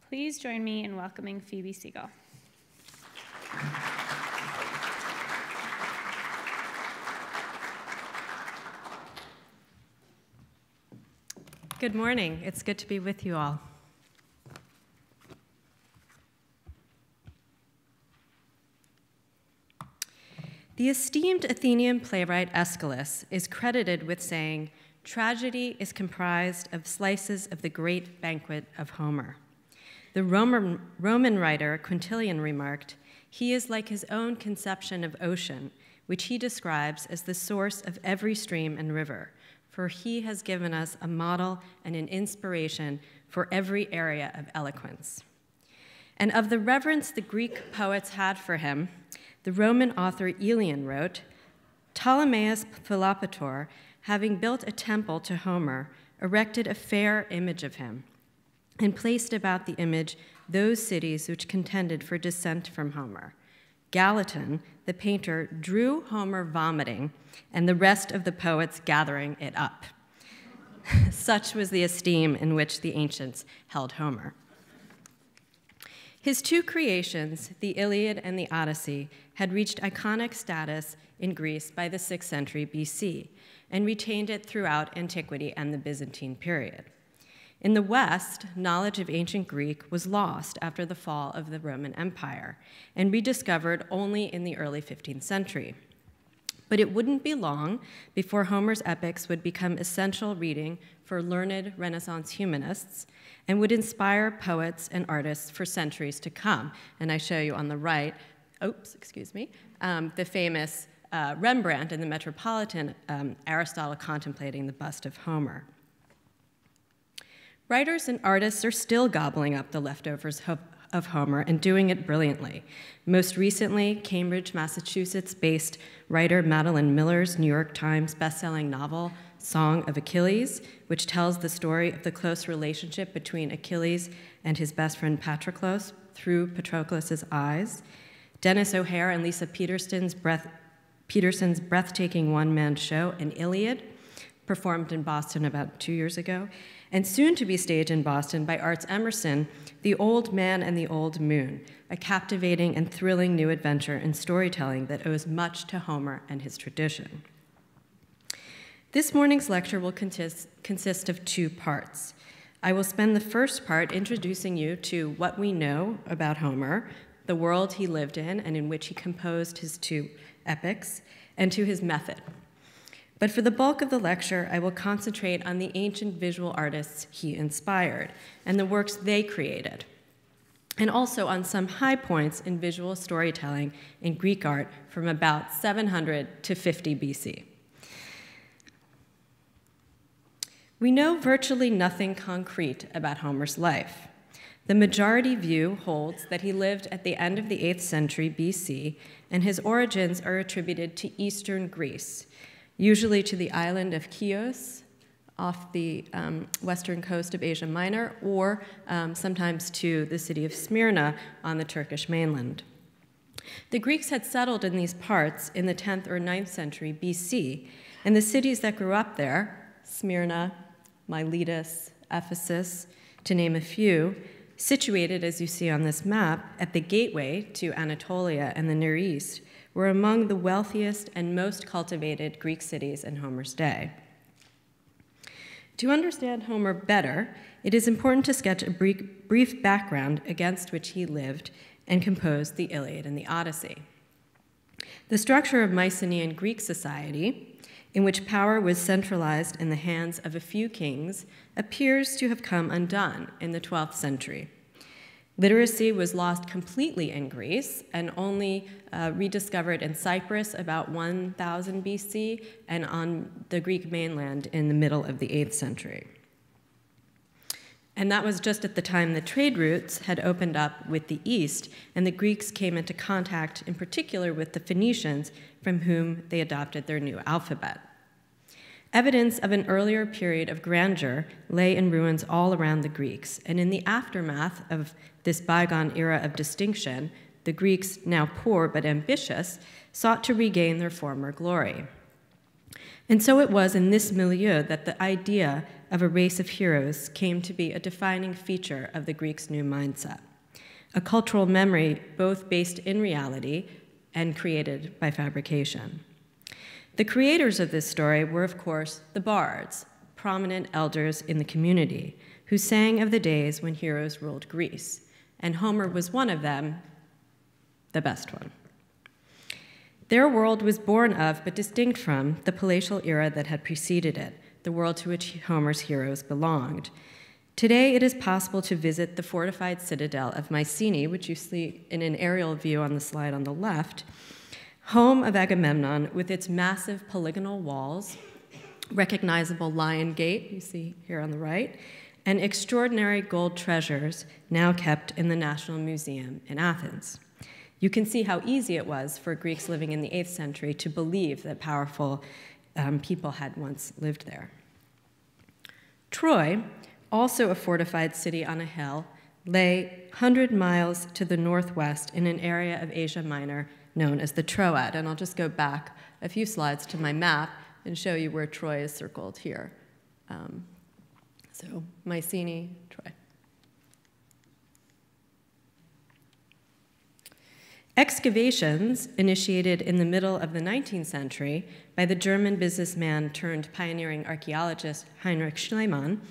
Please join me in welcoming Phoebe Segal. Good morning. It's good to be with you all. The esteemed Athenian playwright Aeschylus is credited with saying, "Tragedy is comprised of slices of the great banquet of Homer." The Roman writer Quintilian remarked, "He is like his own conception of ocean, which he describes as the source of every stream and river, for he has given us a model and an inspiration for every area of eloquence." And of the reverence the Greek poets had for him, the Roman author Aelian wrote, "Ptolemaeus Philopator, having built a temple to Homer, erected a fair image of him, and placed about the image those cities which contended for descent from Homer. Gallatin, the painter, drew Homer vomiting, and the rest of the poets gathering it up." Such was the esteem in which the ancients held Homer. His two creations, the Iliad and the Odyssey, had reached iconic status in Greece by the 6th century BC and retained it throughout antiquity and the Byzantine period. In the West, knowledge of ancient Greek was lost after the fall of the Roman Empire and rediscovered only in the early 15th century. But it wouldn't be long before Homer's epics would become essential reading for learned Renaissance humanists and would inspire poets and artists for centuries to come. And I show you on the right, the famous Rembrandt in the Metropolitan, Aristotle contemplating the bust of Homer. Writers and artists are still gobbling up the leftovers of Homer and doing it brilliantly. Most recently, Cambridge, Massachusetts-based writer Madeline Miller's New York Times bestselling novel, Song of Achilles, which tells the story of the close relationship between Achilles and his best friend Patroclus through Patroclus's eyes. Dennis O'Hare and Lisa Peterson's breathtaking one-man show, An Iliad, performed in Boston about 2 years ago, and soon to be staged in Boston by Arts Emerson, The Old Man and the Old Moon, a captivating and thrilling new adventure in storytelling that owes much to Homer and his tradition. This morning's lecture will consist of 2 parts. I will spend the first part introducing you to what we know about Homer, the world he lived in and in which he composed his 2 epics, and to his method. But for the bulk of the lecture, I will concentrate on the ancient visual artists he inspired and the works they created, and also on some high points in visual storytelling in Greek art from about 700 to 50 BC. We know virtually nothing concrete about Homer's life. The majority view holds that he lived at the end of the 8th century BC, and his origins are attributed to eastern Greece, usually to the island of Chios off the western coast of Asia Minor, or sometimes to the city of Smyrna on the Turkish mainland. The Greeks had settled in these parts in the 10th or 9th century BC, and the cities that grew up there, Smyrna, Miletus, Ephesus, to name a few, situated, as you see on this map, at the gateway to Anatolia and the Near East, were among the wealthiest and most cultivated Greek cities in Homer's day. To understand Homer better, it is important to sketch a brief background against which he lived and composed the Iliad and the Odyssey. The structure of Mycenaean Greek society, in which power was centralized in the hands of a few kings, appears to have come undone in the 12th century. Literacy was lost completely in Greece and only rediscovered in Cyprus about 1000 BC and on the Greek mainland in the middle of the 8th century. And that was just at the time the trade routes had opened up with the East, and the Greeks came into contact in particular with the Phoenicians, from whom they adopted their new alphabet. Evidence of an earlier period of grandeur lay in ruins all around the Greeks, and in the aftermath of this bygone era of distinction, the Greeks, now poor but ambitious, sought to regain their former glory. And so it was in this milieu that the idea of a race of heroes came to be a defining feature of the Greeks' new mindset, a cultural memory both based in reality and created by fabrication. The creators of this story were, of course, the bards, prominent elders in the community, who sang of the days when heroes ruled Greece, and Homer was one of them, the best one. Their world was born of, but distinct from, the palatial era that had preceded it, the world to which Homer's heroes belonged. Today, it is possible to visit the fortified citadel of Mycenae, which you see in an aerial view on the slide on the left, home of Agamemnon, with its massive polygonal walls, recognizable lion gate, you see here on the right, and extraordinary gold treasures now kept in the National Museum in Athens. You can see how easy it was for Greeks living in the 8th century to believe that powerful people had once lived there. Troy, also a fortified city on a hill, lay 100 miles to the northwest in an area of Asia Minor known as the Troad. And I'll just go back a few slides to my map and show you where Troy is circled here. So Mycenae, Troy. Excavations initiated in the middle of the 19th century by the German businessman turned pioneering archaeologist Heinrich Schliemann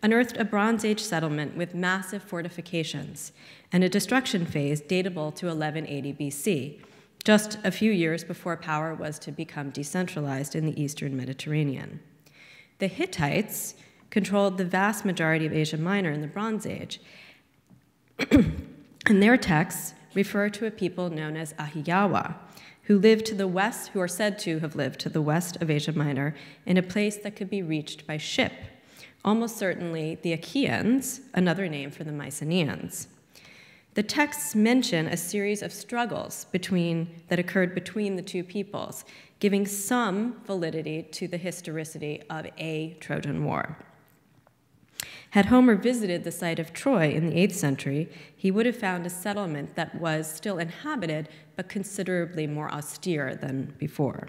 unearthed a Bronze Age settlement with massive fortifications and a destruction phase datable to 1180 BC, just a few years before power was to become decentralized in the eastern Mediterranean. The Hittites controlled the vast majority of Asia Minor in the Bronze Age, and their texts refer to a people known as Ahiyawa, who lived to the west, who are said to have lived to the west of Asia Minor in a place that could be reached by ship, almost certainly the Achaeans, another name for the Mycenaeans. The texts mention a series of struggles that occurred between the two peoples, giving some validity to the historicity of a Trojan War. Had Homer visited the site of Troy in the 8th century, he would have found a settlement that was still inhabited, but considerably more austere than before.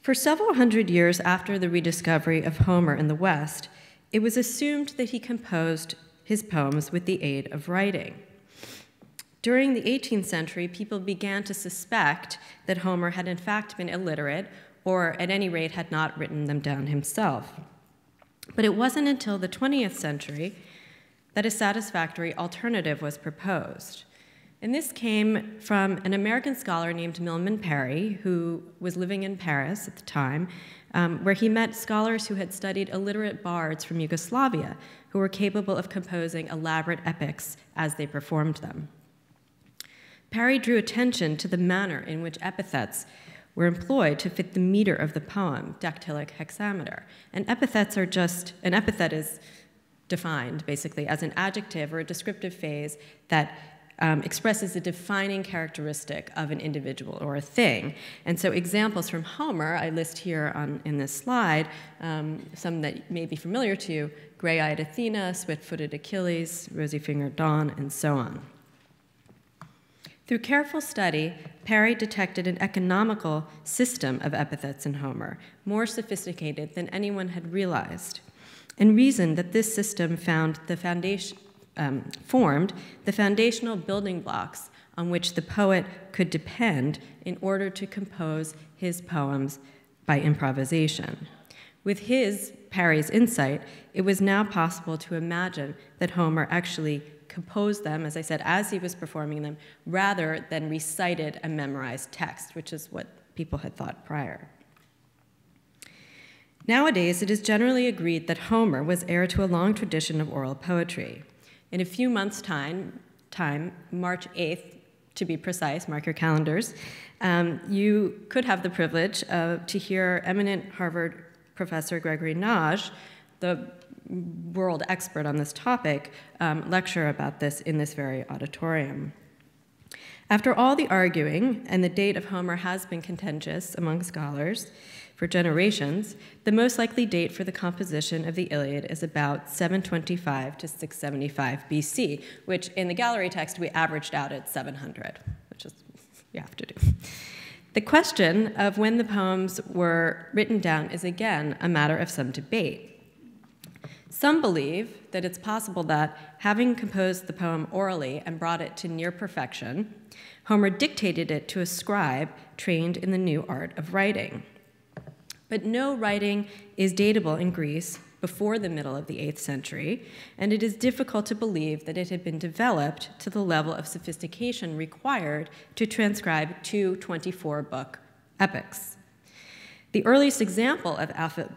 For several hundred years after the rediscovery of Homer in the West, it was assumed that he composed his poems with the aid of writing. During the 18th century, people began to suspect that Homer had in fact been illiterate, or at any rate had not written them down himself. But it wasn't until the 20th century that a satisfactory alternative was proposed. And this came from an American scholar named Milman Parry, who was living in Paris at the time, where he met scholars who had studied illiterate bards from Yugoslavia, who were capable of composing elaborate epics as they performed them. Parry drew attention to the manner in which epithets were employed to fit the meter of the poem, dactylic hexameter. And epithets are an epithet is defined basically as an adjective or a descriptive phrase that expresses a defining characteristic of an individual or a thing. And so examples from Homer, I list here in this slide, some that may be familiar to you: gray-eyed Athena, swift-footed Achilles, rosy-fingered Dawn, and so on. Through careful study, Parry detected an economical system of epithets in Homer, more sophisticated than anyone had realized, and reasoned that this system formed the foundational building blocks on which the poet could depend in order to compose his poems by improvisation. With Parry's insight, it was now possible to imagine that Homer actually composed them, as I said, as he was performing them, rather than recited a memorized text, which is what people had thought prior. Nowadays, it is generally agreed that Homer was heir to a long tradition of oral poetry. In a few months' time, March 8th, to be precise, mark your calendars, you could have the privilege to hear eminent Harvard professor Gregory Nagy, the world expert on this topic, lecture about this in this very auditorium. After all the arguing, and the date of Homer has been contentious among scholars for generations, the most likely date for the composition of the Iliad is about 725 to 675 BC, which in the gallery text we averaged out at 700, which is you have to do. The question of when the poems were written down is again a matter of some debate. Some believe that it's possible that, having composed the poem orally and brought it to near perfection, Homer dictated it to a scribe trained in the new art of writing. But no writing is datable in Greece before the middle of the 8th century, and it is difficult to believe that it had been developed to the level of sophistication required to transcribe two 24-book epics. The earliest example of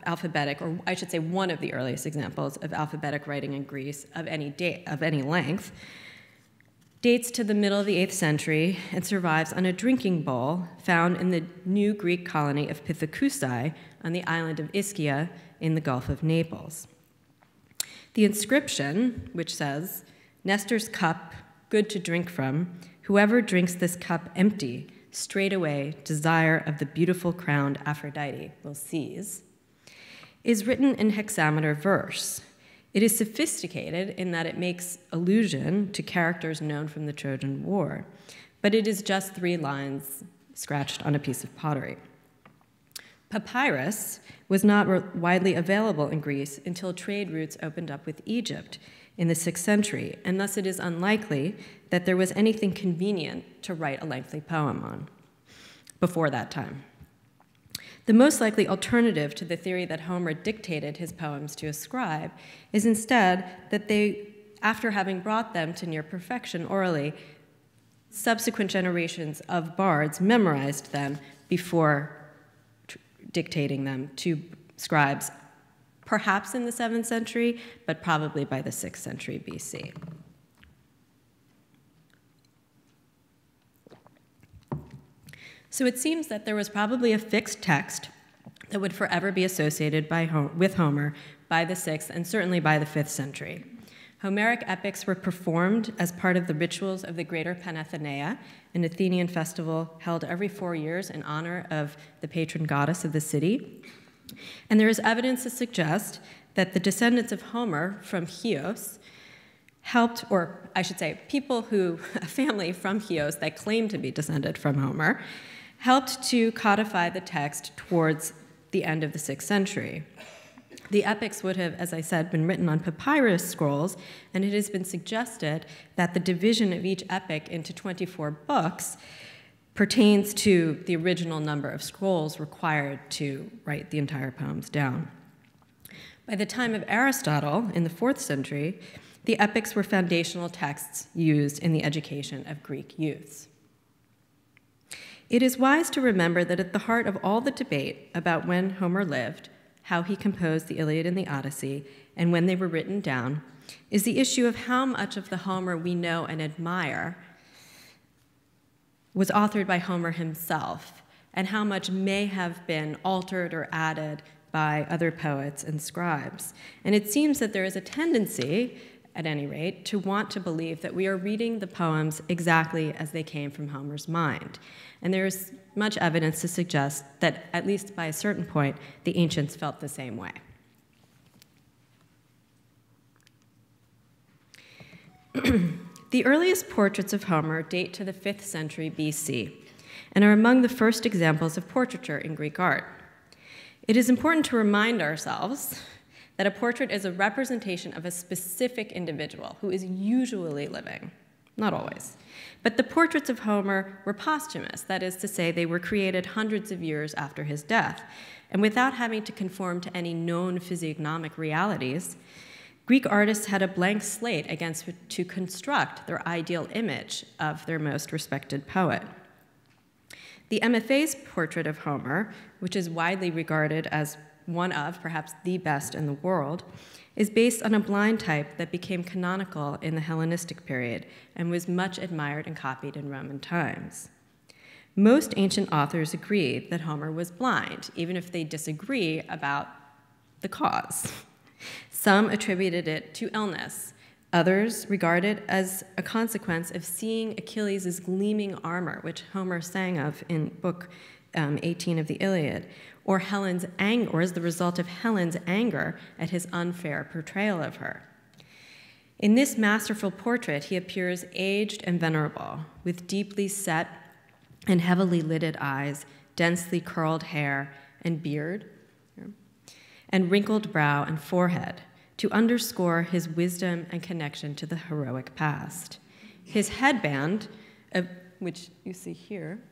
alphabetic, or I should say one of the earliest examples of alphabetic writing in Greece of any length, dates to the middle of the 8th century and survives on a drinking bowl found in the new Greek colony of Pithecusae on the island of Ischia in the Gulf of Naples. The inscription, which says, "Nestor's cup, good to drink from, whoever drinks this cup empty, straightway desire of the beautiful crowned Aphrodite will seize," is written in hexameter verse. It is sophisticated in that it makes allusion to characters known from the Trojan War, but it is just 3 lines scratched on a piece of pottery. Papyrus was not widely available in Greece until trade routes opened up with Egypt in the 6th century, and thus it is unlikely that there was anything convenient to write a lengthy poem on before that time. The most likely alternative to the theory that Homer dictated his poems to a scribe is instead that they, after having brought them to near perfection orally, subsequent generations of bards memorized them before dictating them to scribes, perhaps in the 7th century, but probably by the 6th century BC. So it seems that there was probably a fixed text that would forever be associated with Homer by the 6th and certainly by the 5th century. Homeric epics were performed as part of the rituals of the Greater Panathenea, an Athenian festival held every 4 years in honor of the patron goddess of the city. And there is evidence to suggest that the descendants of Homer from Chios helped, or I should say, a family from Chios that claimed to be descended from Homer, helped to codify the text towards the end of the 6th century. The epics would have, as I said, been written on papyrus scrolls, and it has been suggested that the division of each epic into 24 books pertains to the original number of scrolls required to write the entire poems down. By the time of Aristotle, in the 4th century, the epics were foundational texts used in the education of Greek youths. It is wise to remember that at the heart of all the debate about when Homer lived, how he composed the Iliad and the Odyssey, and when they were written down, is the issue of how much of the Homer we know and admire was authored by Homer himself, and how much may have been altered or added by other poets and scribes. And it seems that there is a tendency, at any rate, to want to believe that we are reading the poems exactly as they came from Homer's mind. And there is much evidence to suggest that, at least by a certain point, the ancients felt the same way. The earliest portraits of Homer date to the 5th century BC and are among the first examples of portraiture in Greek art. It is important to remind ourselves that a portrait is a representation of a specific individual who is usually living, not always. But the portraits of Homer were posthumous, that is to say, they were created hundreds of years after his death, and without having to conform to any known physiognomic realities, Greek artists had a blank slate against which to construct their ideal image of their most respected poet. The MFA's portrait of Homer, which is widely regarded as one of, perhaps the best in the world, is based on a blind type that became canonical in the Hellenistic period and was much admired and copied in Roman times. Most ancient authors agree that Homer was blind, even if they disagree about the cause. Some attributed it to illness. Others regard it as a consequence of seeing Achilles' gleaming armor, which Homer sang of in Book 18 of the Iliad, or as the result of Helen's anger at his unfair portrayal of her. In this masterful portrait, he appears aged and venerable, with deeply set and heavily lidded eyes, densely curled hair and beard, and wrinkled brow and forehead, to underscore his wisdom and connection to the heroic past. His headband, which you see here,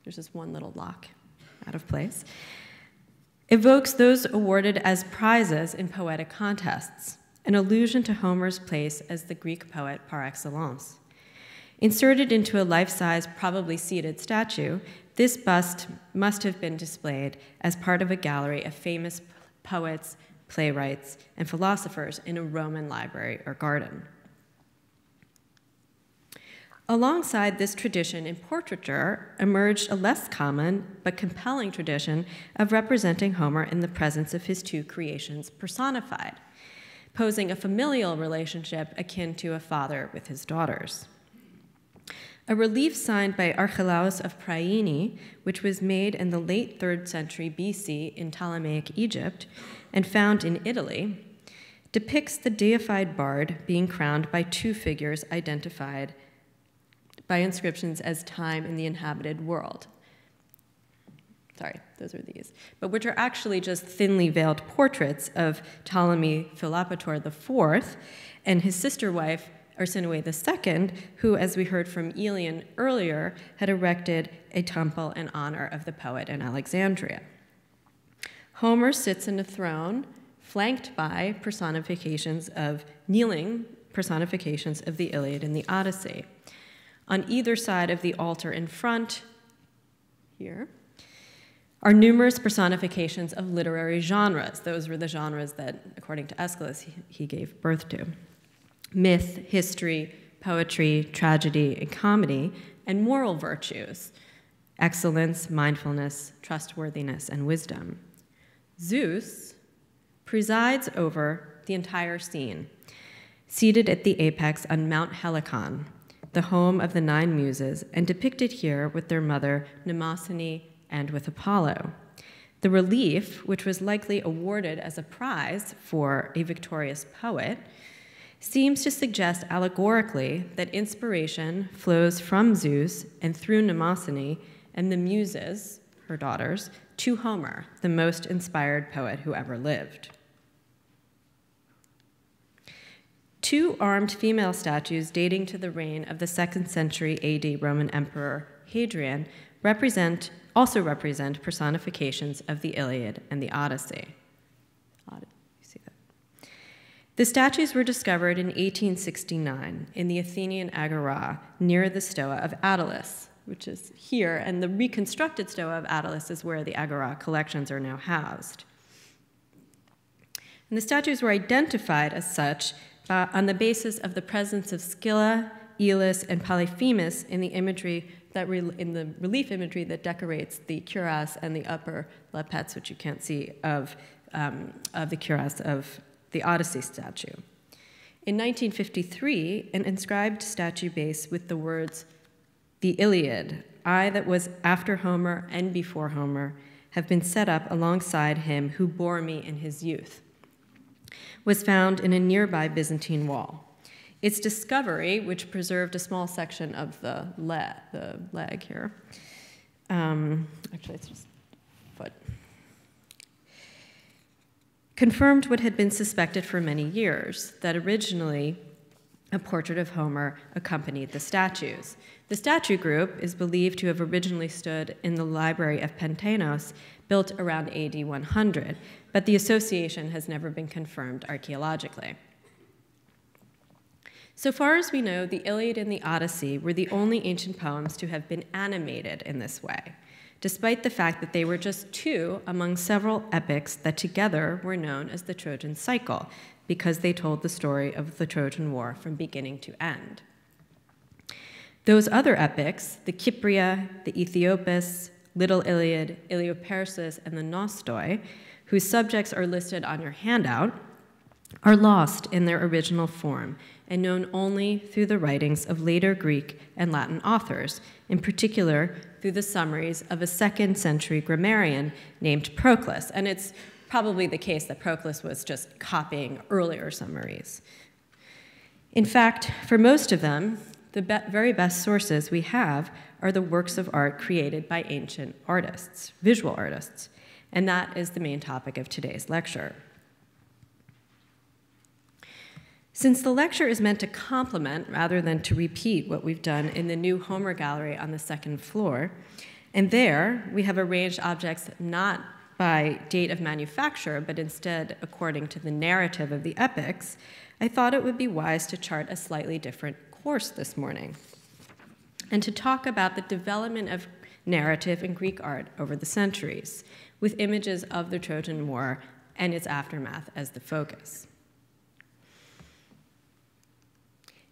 there's just one little lock out of place, evokes those awarded as prizes in poetic contests, an allusion to Homer's place as the Greek poet par excellence. Inserted into a life-size, probably seated statue, this bust must have been displayed as part of a gallery of famous poets, playwrights, and philosophers in a Roman library or garden. Alongside this tradition in portraiture emerged a less common but compelling tradition of representing Homer in the presence of his two creations personified, posing a familial relationship akin to a father with his daughters. A relief signed by Archelaus of Priene, which was made in the late 3rd century BC in Ptolemaic Egypt and found in Italy, depicts the deified bard being crowned by two figures identified by inscriptions as time in the inhabited world. Sorry, those are these. But which are actually just thinly veiled portraits of Ptolemy Philopator IV and his sister wife, Arsinoe II, who, as we heard from Elian earlier, had erected a temple in honor of the poet in Alexandria. Homer sits in a throne flanked by kneeling personifications of the Iliad and the Odyssey. On either side of the altar in front, here, are numerous personifications of literary genres. Those were the genres that, according to Aeschylus, he gave birth to. Myth, history, poetry, tragedy, and comedy, and moral virtues, excellence, mindfulness, trustworthiness, and wisdom. Zeus presides over the entire scene, seated at the apex on Mount Helicon, the home of the 9 muses, and depicted here with their mother, Mnemosyne, and with Apollo. The relief, which was likely awarded as a prize for a victorious poet, seems to suggest allegorically that inspiration flows from Zeus and through Mnemosyne and the muses, her daughters, to Homer, the most inspired poet who ever lived. 2 armed female statues dating to the reign of the 2nd century AD Roman Emperor Hadrian also represent personifications of the Iliad and the Odyssey. The statues were discovered in 1869 in the Athenian Agora near the Stoa of Attalus, which is here, and the reconstructed Stoa of Attalus is where the Agora collections are now housed. And the statues were identified as such on the basis of the presence of Scylla, Aeolus, and Polyphemus in the imagery in the relief imagery that decorates the cuirass and the upper lappets, which you can't see, of the cuirass of the Odyssey statue. In 1953, an inscribed statue base with the words, "The Iliad, I that was after Homer and before Homer, have been set up alongside him who bore me in his youth," was found in a nearby Byzantine wall. Its discovery, which preserved a small section of the leg here, actually it's just foot, confirmed what had been suspected for many years, that originally a portrait of Homer accompanied the statues. The statue group is believed to have originally stood in the library of Pentenos, built around AD 100, but the association has never been confirmed archaeologically. So far as we know, the Iliad and the Odyssey were the only ancient poems to have been animated in this way, despite the fact that they were just 2 among several epics that together were known as the Trojan Cycle, because they told the story of the Trojan War from beginning to end. Those other epics, the Kypria, the Aethiopis, Little Iliad, llioupersis, and the Nostoi, whose subjects are listed on your handout, are lost in their original form and known only through the writings of later Greek and Latin authors, in particular through the summaries of a 2nd century grammarian named Proclus. And it's probably the case that Proclus was just copying earlier summaries. In fact, for most of them, the very best sources we have are the works of art created by ancient artists, visual artists, and that is the main topic of today's lecture. Since the lecture is meant to complement rather than to repeat what we've done in the new Homer Gallery on the second floor, and there we have arranged objects not by date of manufacture, but instead according to the narrative of the epics, I thought it would be wise to chart a slightly different course this morning, and to talk about the development of narrative in Greek art over the centuries, with images of the Trojan War and its aftermath as the focus.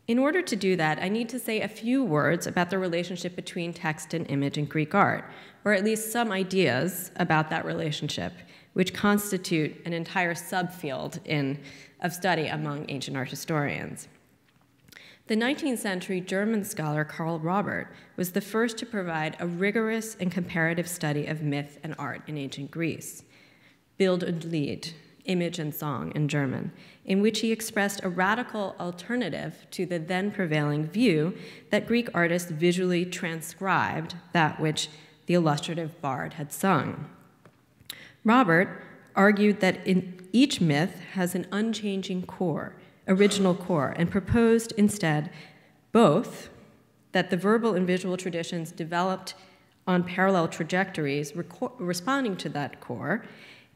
In order to do that, I need to say a few words about the relationship between text and image in Greek art, or at least some ideas about that relationship, which constitute an entire subfield of study among ancient art historians. The 19th century German scholar Karl Robert was the first to provide a rigorous and comparative study of myth and art in ancient Greece, Bild und Lied, image and song in German, in which he expressed a radical alternative to the then prevailing view that Greek artists visually transcribed that which the illustrative bard had sung. Robert argued that each myth has an unchanging core, original core, and proposed instead both that the verbal and visual traditions developed on parallel trajectories responding to that core,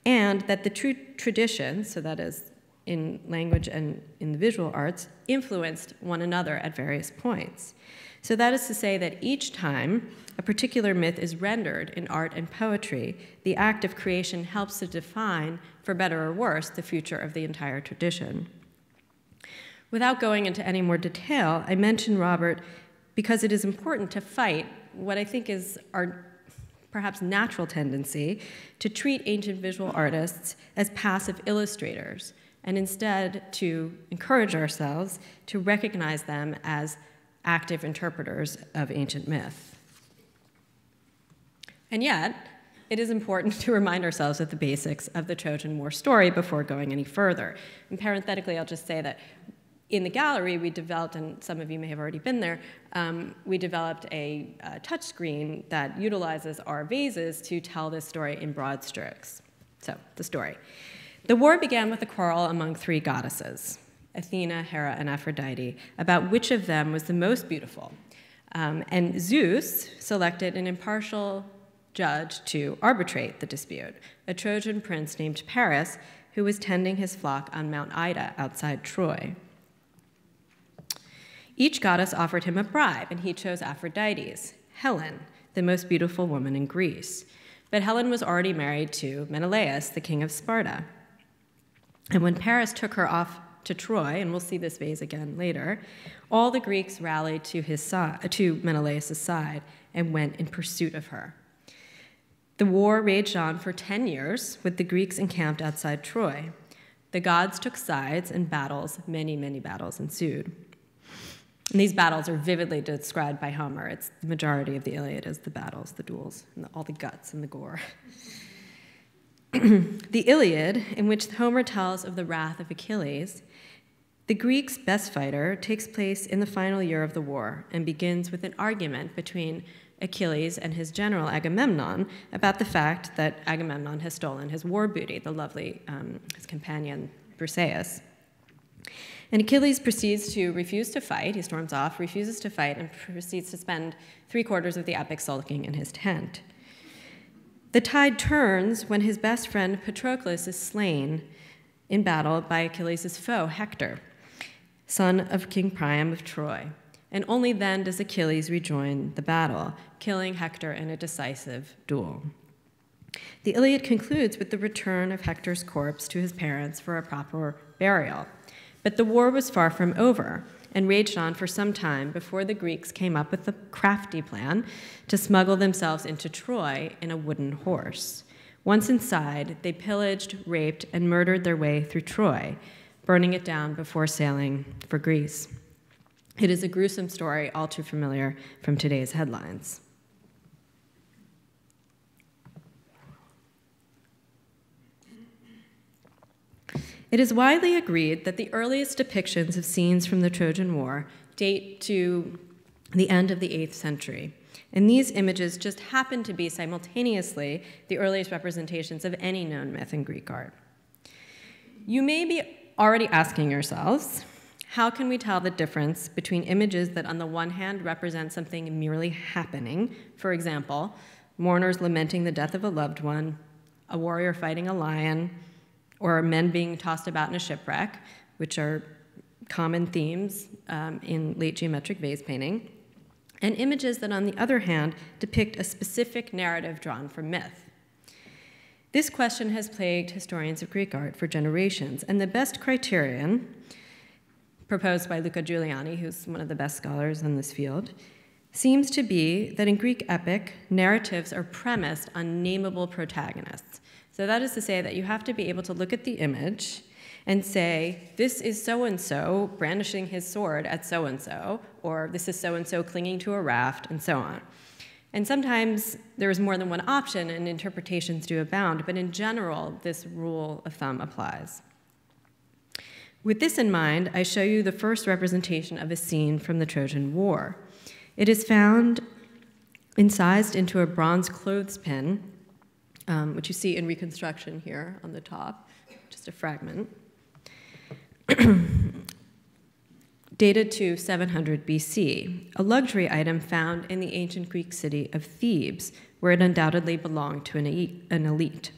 and that the true traditions, so that is in language and in the visual arts, influenced one another at various points. So that is to say that each time a particular myth is rendered in art and poetry, the act of creation helps to define, for better or worse, the future of the entire tradition. Without going into any more detail, I mention Robert because it is important to fight what I think is our perhaps natural tendency to treat ancient visual artists as passive illustrators, and instead to encourage ourselves to recognize them as active interpreters of ancient myth. And yet, it is important to remind ourselves of the basics of the Trojan War story before going any further. And parenthetically, I'll just say that in the gallery, we developed, and some of you may have already been there, we developed a touchscreen that utilizes our vases to tell this story in broad strokes. So, the story. The war began with a quarrel among three goddesses, Athena, Hera, and Aphrodite, about which of them was the most beautiful. And Zeus selected an impartial judge to arbitrate the dispute, a Trojan prince named Paris, who was tending his flock on Mount Ida outside Troy. Each goddess offered him a bribe, and he chose Aphrodite's, Helen, the most beautiful woman in Greece. But Helen was already married to Menelaos, the king of Sparta. And when Paris took her off to Troy, and we'll see this vase again later, all the Greeks rallied to Menelaos' side and went in pursuit of her. The war raged on for 10 years, with the Greeks encamped outside Troy. The gods took sides, and battles, many, many battles ensued. And these battles are vividly described by Homer. It's the majority of the Iliad is the battles, the duels, and all the guts and the gore. The Iliad, in which Homer tells of the wrath of Achilles, the Greeks' best fighter, takes place in the final year of the war and begins with an argument between Achilles and his general Agamemnon about the fact that Agamemnon has stolen his war booty, the lovely, his companion Briseis. And Achilles proceeds to refuse to fight. He storms off, refuses to fight, and proceeds to spend 3/4 of the epic sulking in his tent. The tide turns when his best friend Patroclus is slain in battle by Achilles' foe, Hector, son of King Priam of Troy. And only then does Achilles rejoin the battle, killing Hector in a decisive duel. The Iliad concludes with the return of Hector's corpse to his parents for a proper burial. But the war was far from over and raged on for some time before the Greeks came up with a crafty plan to smuggle themselves into Troy in a wooden horse. Once inside, they pillaged, raped, and murdered their way through Troy, burning it down before sailing for Greece. It is a gruesome story, all too familiar from today's headlines. It is widely agreed that the earliest depictions of scenes from the Trojan War date to the end of the 8th century. And these images just happen to be simultaneously the earliest representations of any known myth in Greek art. You may be already asking yourselves, how can we tell the difference between images that on the one hand represent something merely happening, for example, mourners lamenting the death of a loved one, a warrior fighting a lion, or men being tossed about in a shipwreck, which are common themes in late geometric vase painting, and images that, on the other hand, depict a specific narrative drawn from myth. This question has plagued historians of Greek art for generations, and the best criterion, proposed by Luca Giuliani, who's one of the best scholars in this field, seems to be that in Greek epic, narratives are premised on nameable protagonists. So that is to say that you have to be able to look at the image and say, this is so-and-so brandishing his sword at so-and-so, or this is so-and-so clinging to a raft, and so on. And sometimes there is more than one option, and interpretations do abound, but in general, this rule of thumb applies. With this in mind, I show you the first representation of a scene from the Trojan War. It is found incised into a bronze clothespin, which you see in reconstruction here on the top, just a fragment, dated to 700 BC, a luxury item found in the ancient Greek city of Thebes, where it undoubtedly belonged to an elite.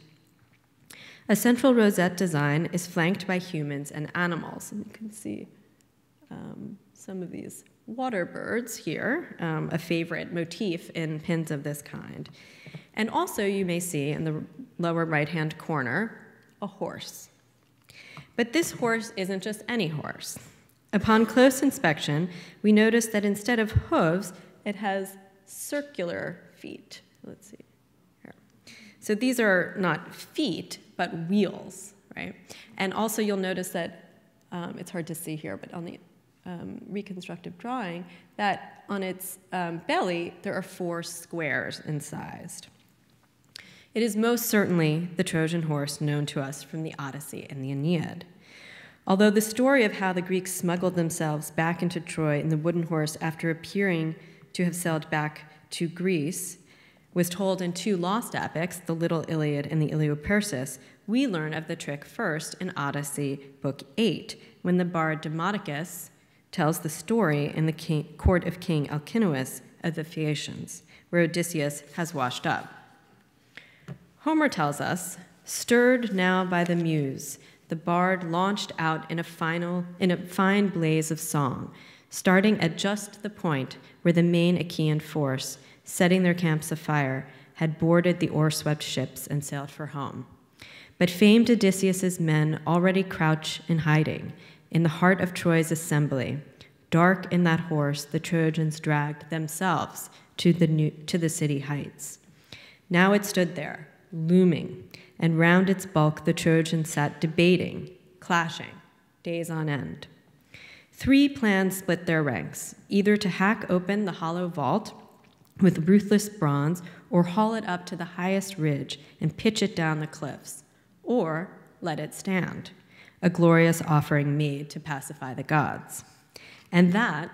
A central rosette design is flanked by humans and animals, and you can see some of these water birds here, a favorite motif in pins of this kind. And also you may see in the lower right-hand corner a horse. But this horse isn't just any horse. Upon close inspection, we notice that instead of hooves, it has circular feet. Let's see here. So these are not feet, but wheels, right? And also you'll notice that, it's hard to see here, but on the reconstructive drawing, that on its belly, there are 4 squares incised. It is most certainly the Trojan horse known to us from the Odyssey and the Aeneid. Although the story of how the Greeks smuggled themselves back into Troy in the wooden horse after appearing to have sailed back to Greece was told in 2 lost epics, the Little Iliad and the llioupersis, we learn of the trick first in Odyssey, Book 8, when the bard Demodocus tells the story in the court of King Alcinous of the Phaeacians, where Odysseus has washed up. Homer tells us, stirred now by the muse, the bard launched out in a fine blaze of song, starting at just the point where the main Achaean force, setting their camps afire, had boarded the oar-swept ships and sailed for home. But famed Odysseus's men already crouch in hiding in the heart of Troy's assembly. Dark in that horse, the Trojans dragged themselves to the city heights. Now it stood there, looming, and round its bulk the Trojans sat debating, clashing, days on end. 3 plans split their ranks, either to hack open the hollow vault with ruthless bronze, or haul it up to the highest ridge and pitch it down the cliffs, or let it stand, a glorious offering made to pacify the gods. And that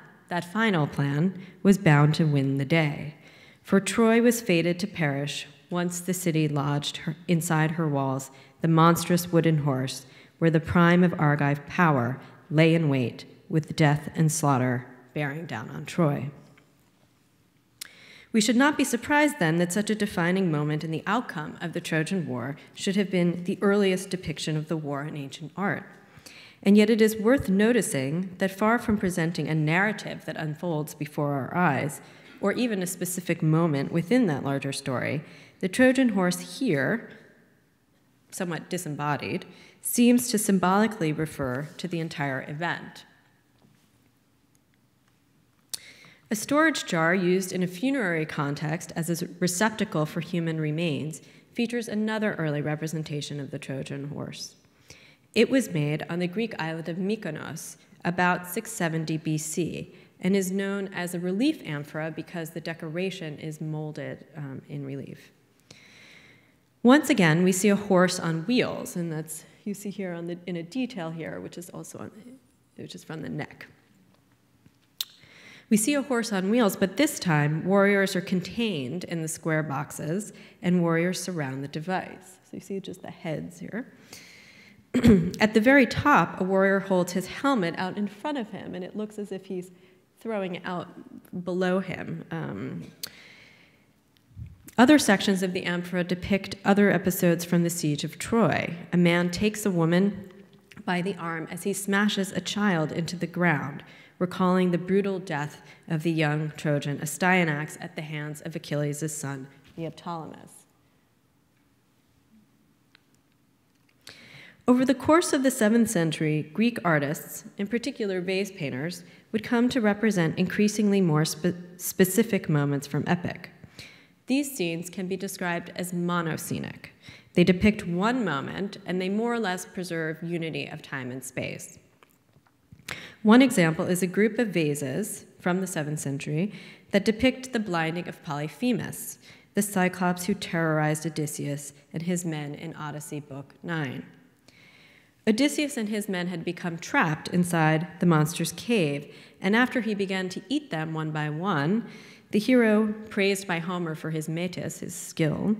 final plan, was bound to win the day, for Troy was fated to perish once the city lodged inside her walls the monstrous wooden horse, where the prime of Argive power lay in wait, with death and slaughter bearing down on Troy. We should not be surprised, then, that such a defining moment in the outcome of the Trojan War should have been the earliest depiction of the war in ancient art. And yet it is worth noticing that far from presenting a narrative that unfolds before our eyes, or even a specific moment within that larger story, the Trojan horse here, somewhat disembodied, seems to symbolically refer to the entire event. A storage jar used in a funerary context as a receptacle for human remains features another early representation of the Trojan horse. It was made on the Greek island of Mykonos about 670 BC and is known as a relief amphora because the decoration is molded in relief. Once again, we see a horse on wheels, and that's, you see here in a detail here, which is from the neck. We see a horse on wheels, but this time, warriors are contained in the square boxes, and warriors surround the device. So you see just the heads here. At the very top, a warrior holds his helmet out in front of him, and it looks as if he's throwing out below him. Other sections of the amphora depict other episodes from the siege of Troy. A man takes a woman by the arm as he smashes a child into the ground, recalling the brutal death of the young Trojan Astyanax at the hands of Achilles' son, Neoptolemus. Over the course of the 7th century, Greek artists, in particular vase painters, would come to represent increasingly more specific moments from epic. These scenes can be described as monoscenic. They depict one moment, and they more or less preserve unity of time and space. One example is a group of vases from the 7th century that depict the blinding of Polyphemus, the Cyclops who terrorized Odysseus and his men in Odyssey Book 9. Odysseus and his men had become trapped inside the monster's cave, and after he began to eat them one by one, the hero, praised by Homer for his metis, his skill,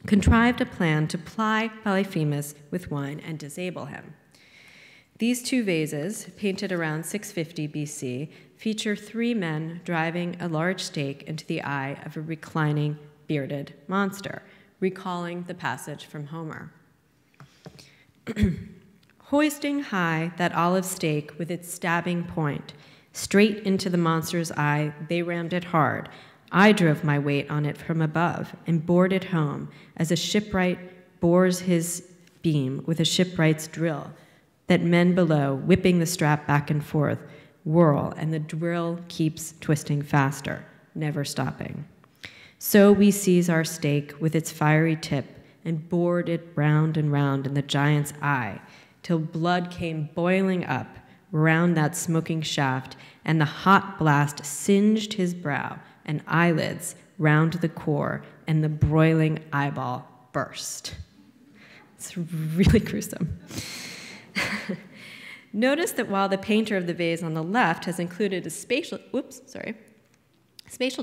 contrived a plan to ply Polyphemus with wine and disable him. These two vases, painted around 650 BC, feature 3 men driving a large stake into the eye of a reclining, bearded monster, recalling the passage from Homer. Hoisting high that olive stake with its stabbing point, straight into the monster's eye, they rammed it hard. I drove my weight on it from above and bored it home, as a shipwright bores his beam with a shipwright's drill, that men below, whipping the strap back and forth, whirl, and the drill keeps twisting faster, never stopping. So we seize our stake with its fiery tip and bored it round and round in the giant's eye, till blood came boiling up round that smoking shaft, and the hot blast singed his brow and eyelids round the core, and the broiling eyeball burst. It's really gruesome. Notice that while the painter of the vase on the left has included a spatial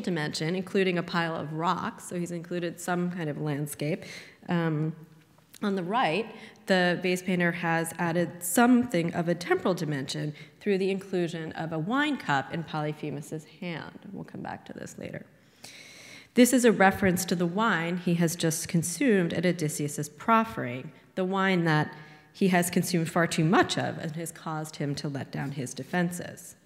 dimension, including a pile of rocks, so he's included some kind of landscape. On the right, the vase painter has added something of a temporal dimension through the inclusion of a wine cup in Polyphemus's hand. We'll come back to this later. This is a reference to the wine he has just consumed at Odysseus' proffering, the wine that he has consumed far too much of and has caused him to let down his defenses.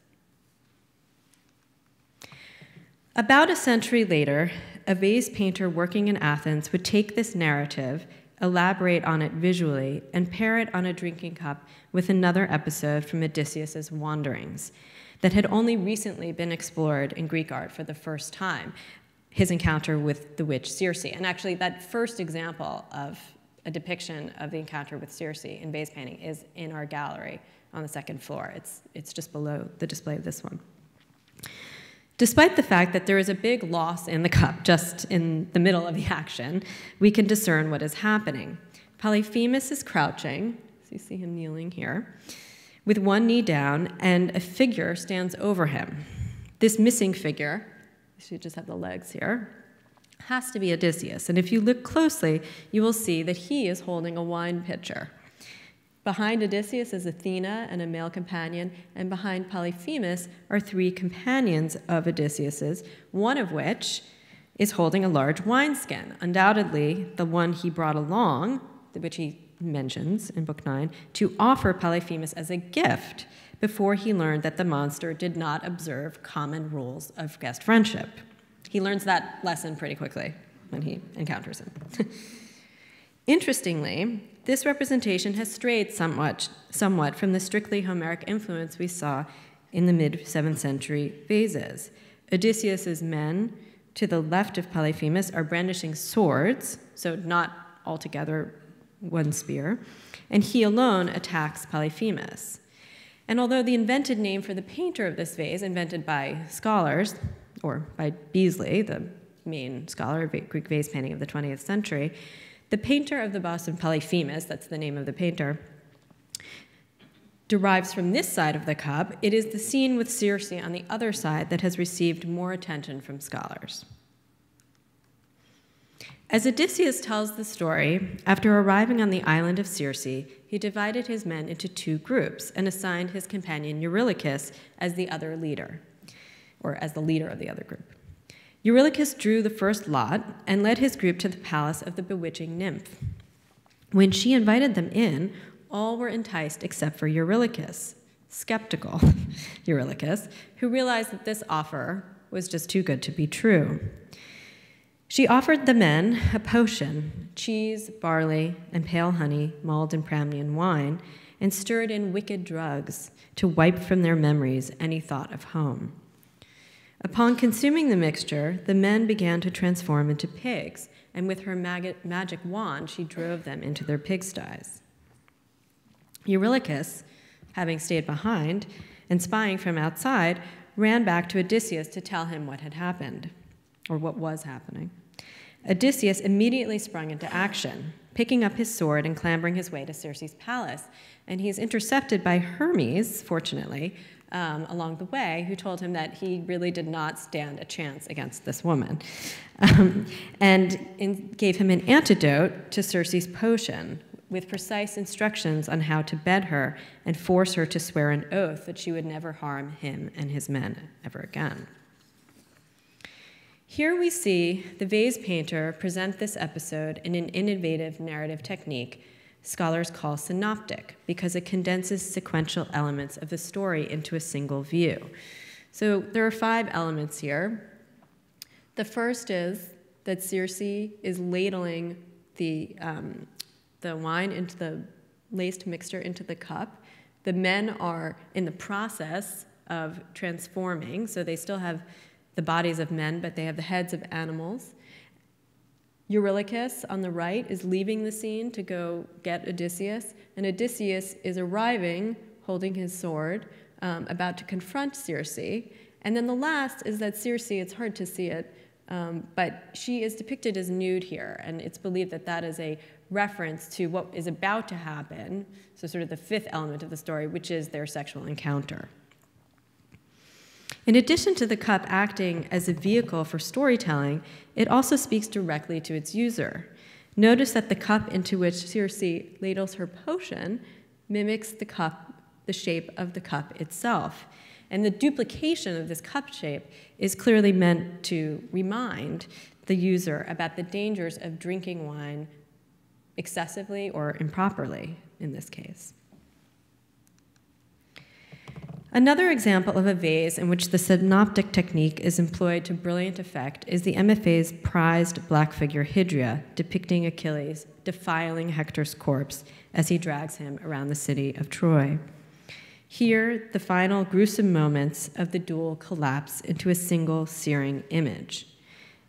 About a century later, a vase painter working in Athens would take this narrative, elaborate on it visually, and pair it on a drinking cup with another episode from Odysseus' wanderings that had only recently been explored in Greek art for the first time, his encounter with the witch Circe. And actually, that first example of a depiction of the encounter with Circe in vase painting is in our gallery on the 2nd floor. It's just below the display of this one. Despite the fact that there is a big loss in the cup just in the middle of the action, we can discern what is happening. Polyphemus is crouching, so you see him kneeling here, with one knee down, and a figure stands over him. This missing figure, you should just have the legs here, has to be Odysseus. And if you look closely, you will see that he is holding a wine pitcher. Behind Odysseus is Athena and a male companion, and behind Polyphemus are 3 companions of Odysseus's, one of which is holding a large wineskin, undoubtedly the one he brought along, which he mentions in Book 9, to offer Polyphemus as a gift before he learned that the monster did not observe common rules of guest friendship. He learns that lesson pretty quickly when he encounters him. Interestingly, this representation has strayed somewhat from the strictly Homeric influence we saw in the mid-7th century vases. Odysseus's men to the left of Polyphemus are brandishing swords, so not altogether one spear, and he alone attacks Polyphemus. And although the invented name for the painter of this vase, invented by scholars, or by Beazley, the main scholar of Greek vase painting of the 20th century, the painter of the bust of Polyphemus, that's the name of the painter, derives from this side of the cup, it is the scene with Circe on the other side that has received more attention from scholars. As Odysseus tells the story, after arriving on the island of Circe, he divided his men into two groups and assigned his companion Eurylochus as the other leader, or as the leader of the other group. Eurylochus drew the first lot and led his group to the palace of the bewitching nymph. When she invited them in, all were enticed except for Eurylochus, skeptical Eurylochus, who realized that this offer was just too good to be true. She offered the men a potion, cheese, barley, and pale honey, mulled in Pramnian wine, and stirred in wicked drugs to wipe from their memories any thought of home. Upon consuming the mixture, the men began to transform into pigs, and with her magic wand, she drove them into their pigsties. Eurylochus, having stayed behind and spying from outside, ran back to Odysseus to tell him what had happened, or what was happening. Odysseus immediately sprung into action, picking up his sword and clambering his way to Circe's palace, and he's intercepted by Hermes, fortunately, along the way, who told him that he really did not stand a chance against this woman, and gave him an antidote to Circe's potion, with precise instructions on how to bed her and force her to swear an oath that she would never harm him and his men ever again. Here we see the vase painter present this episode in an innovative narrative technique scholars call synoptic, because it condenses sequential elements of the story into a single view. So there are 5 elements here. The first is that Circe is ladling the wine into the laced mixture into the cup. The men are in the process of transforming, so they still have the bodies of men, but they have the heads of animals. Eurylochus on the right is leaving the scene to go get Odysseus, and Odysseus is arriving, holding his sword, about to confront Circe. And then the last is that Circe, it's hard to see it, but she is depicted as nude here, and it's believed that that is a reference to what is about to happen, so sort of the 5th element of the story, which is their sexual encounter. In addition to the cup acting as a vehicle for storytelling, it also speaks directly to its user. Notice that the cup into which Circe ladles her potion mimics the shape of the cup itself. And the duplication of this cup shape is clearly meant to remind the user about the dangers of drinking wine excessively or improperly in this case. Another example of a vase in which the synoptic technique is employed to brilliant effect is the MFA's prized black figure Hydria, depicting Achilles defiling Hector's corpse as he drags him around the city of Troy. Here, the final gruesome moments of the duel collapse into a single searing image.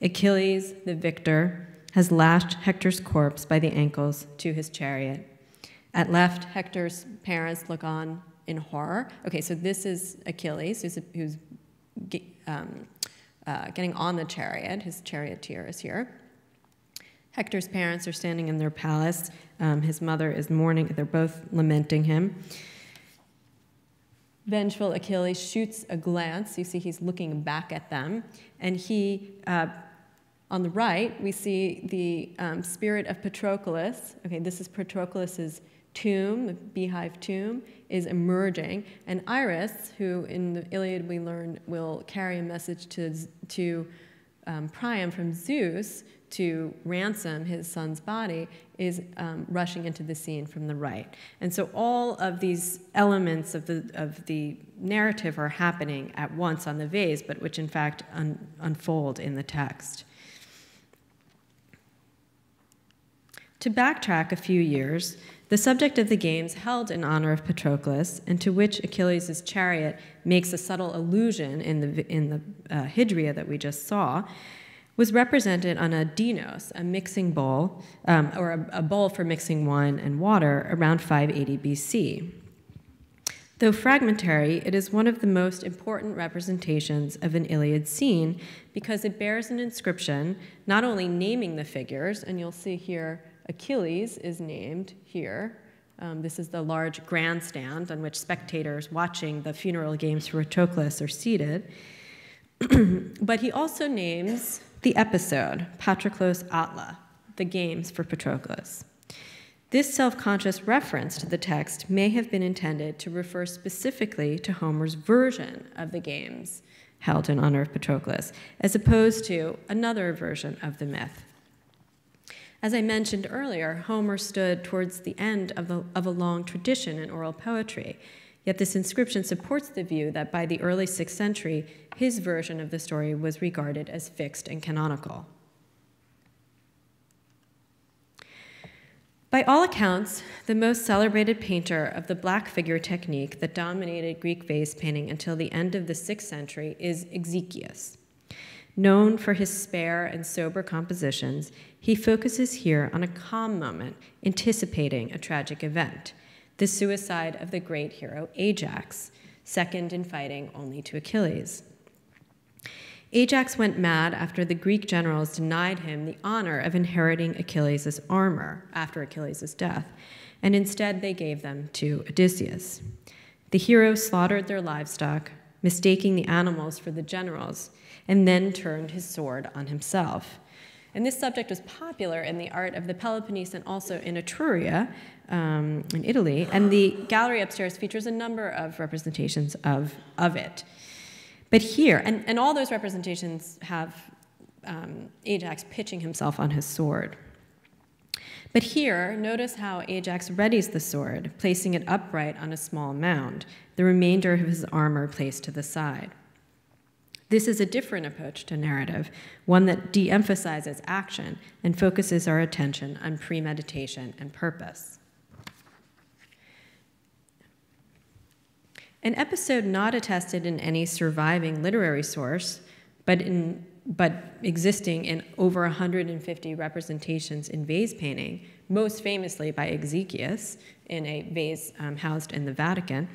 Achilles, the victor, has lashed Hector's corpse by the ankles to his chariot. At left, Hector's parents look on in horror. Okay, so this is Achilles, who's getting on the chariot. His charioteer is here. Hector's parents are standing in their palace. His mother is mourning. They're both lamenting him. Vengeful Achilles shoots a glance. You see he's looking back at them. And he, on the right, we see the spirit of Patroclus. Okay, this is Patroclus's tomb, the beehive tomb, is emerging. And Iris, who in the Iliad we learn will carry a message to Priam from Zeus to ransom his son's body, is rushing into the scene from the right. And so all of these elements of the narrative are happening at once on the vase, but which in fact unfold in the text. To backtrack a few years, the subject of the games held in honor of Patroclus, and to which Achilles' chariot makes a subtle allusion in the Hydria that we just saw, was represented on a dinos, a mixing bowl, or a bowl for mixing wine and water, around 580 BC. Though fragmentary, it is one of the most important representations of an Iliad scene because it bears an inscription not only naming the figures, and you'll see here Achilles is named here, This is the large grandstand on which spectators watching the funeral games for Patroclus are seated. But he also names the episode, Patroclus Atla, the games for Patroclus. This self-conscious reference to the text may have been intended to refer specifically to Homer's version of the games held in honor of Patroclus, as opposed to another version of the myth. As I mentioned earlier, Homer stood towards the end of a long tradition in oral poetry, yet this inscription supports the view that by the early 6th century, his version of the story was regarded as fixed and canonical. By all accounts, the most celebrated painter of the black figure technique that dominated Greek vase painting until the end of the 6th century is Ezekias. Known for his spare and sober compositions, he focuses here on a calm moment, anticipating a tragic event, the suicide of the great hero Ajax, second in fighting only to Achilles. Ajax went mad after the Greek generals denied him the honor of inheriting Achilles' armor after Achilles' death, and instead they gave them to Odysseus. The hero slaughtered their livestock, mistaking the animals for the generals, and then turned his sword on himself. And this subject was popular in the art of the Peloponnese and also in Etruria, in Italy, and the gallery upstairs features a number of representations of it. But here, and all those representations have Ajax pitching himself on his sword. But here, notice how Ajax readies the sword, placing it upright on a small mound, the remainder of his armor placed to the side. This is a different approach to narrative, one that de-emphasizes action and focuses our attention on premeditation and purpose. An episode not attested in any surviving literary source, but existing in over 150 representations in vase painting, most famously by Ezekias in a vase housed in the Vatican,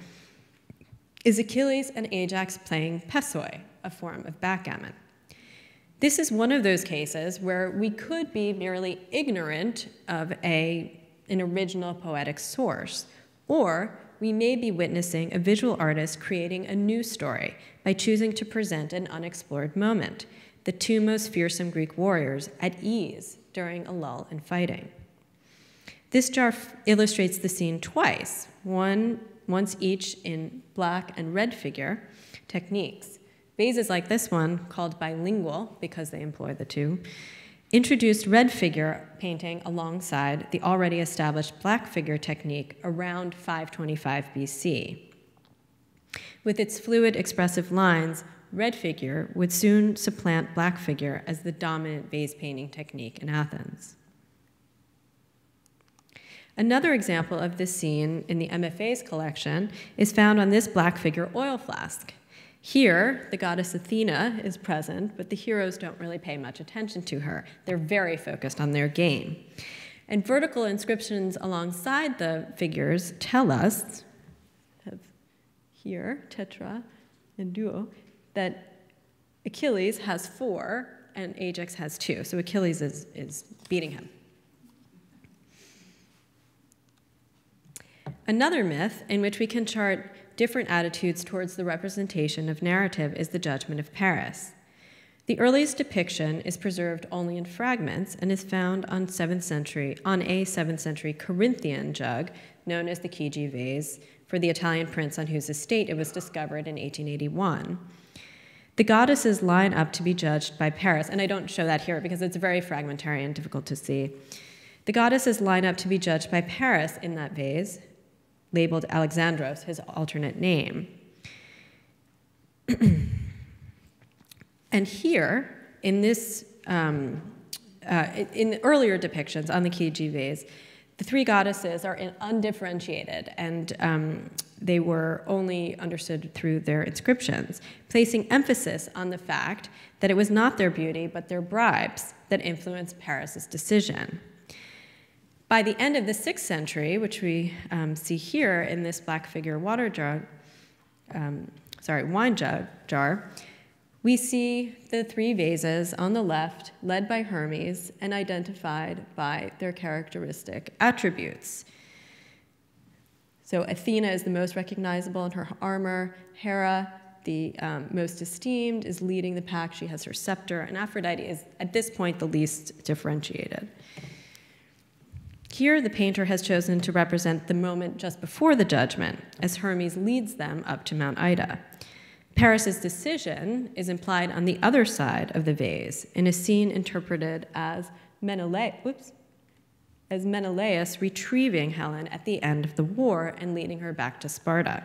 is Achilles and Ajax playing pessoi, a form of backgammon. This is one of those cases where we could be merely ignorant of an original poetic source, or we may be witnessing a visual artist creating a new story by choosing to present an unexplored moment, the two most fearsome Greek warriors at ease during a lull in fighting. This jar illustrates the scene twice, once each in black and red figure techniques. Vases like this one, called bilingual because they employ the two, introduced red figure painting alongside the already established black figure technique around 525 BC. With its fluid, expressive lines, red figure would soon supplant black figure as the dominant vase painting technique in Athens. Another example of this scene in the MFA's collection is found on this black figure oil flask. Here, the goddess Athena is present, but the heroes don't really pay much attention to her. They're very focused on their game. And vertical inscriptions alongside the figures tell us, here, tetra and duo, that Achilles has 4 and Ajax has 2. So Achilles is beating him. Another myth in which we can chart different attitudes towards the representation of narrative is the Judgment of Paris. The earliest depiction is preserved only in fragments and is found on a 7th century Corinthian jug known as the Chigi vase for the Italian prince on whose estate it was discovered in 1881. The goddesses line up to be judged by Paris, and I don't show that here because it's very fragmentary and difficult to see. The goddesses line up to be judged by Paris in that vase, labeled Alexandros, his alternate name. And here, in this, in the earlier depictions on the Chigi vase, the 3 goddesses are undifferentiated, and they were only understood through their inscriptions, placing emphasis on the fact that it was not their beauty, but their bribes that influenced Paris's decision. By the end of the 6th century, which we see here in this black figure wine jar, we see the 3 vases on the left led by Hermes and identified by their characteristic attributes. So Athena is the most recognizable in her armor. Hera, the most esteemed, is leading the pack. She has her scepter. And Aphrodite is, at this point, the least differentiated. Here, the painter has chosen to represent the moment just before the judgment, as Hermes leads them up to Mount Ida. Paris's decision is implied on the other side of the vase, in a scene interpreted as Menelaos retrieving Helen at the end of the war and leading her back to Sparta.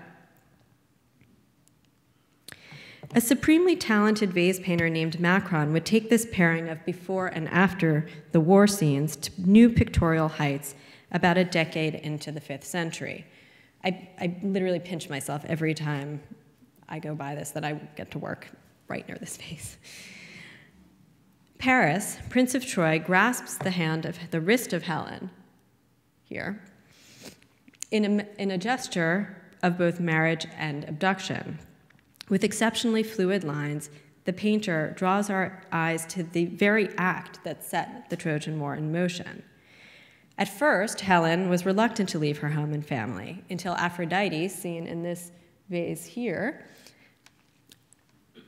A supremely talented vase painter named Macron would take this pairing of before and after the war scenes to new pictorial heights about a decade into the 5th century. I literally pinch myself every time I go by this that I get to work right near this vase. Paris, Prince of Troy, grasps the wrist of Helen here in a gesture of both marriage and abduction. With exceptionally fluid lines, the painter draws our eyes to the very act that set the Trojan War in motion. At first, Helen was reluctant to leave her home and family until Aphrodite, seen in this vase here,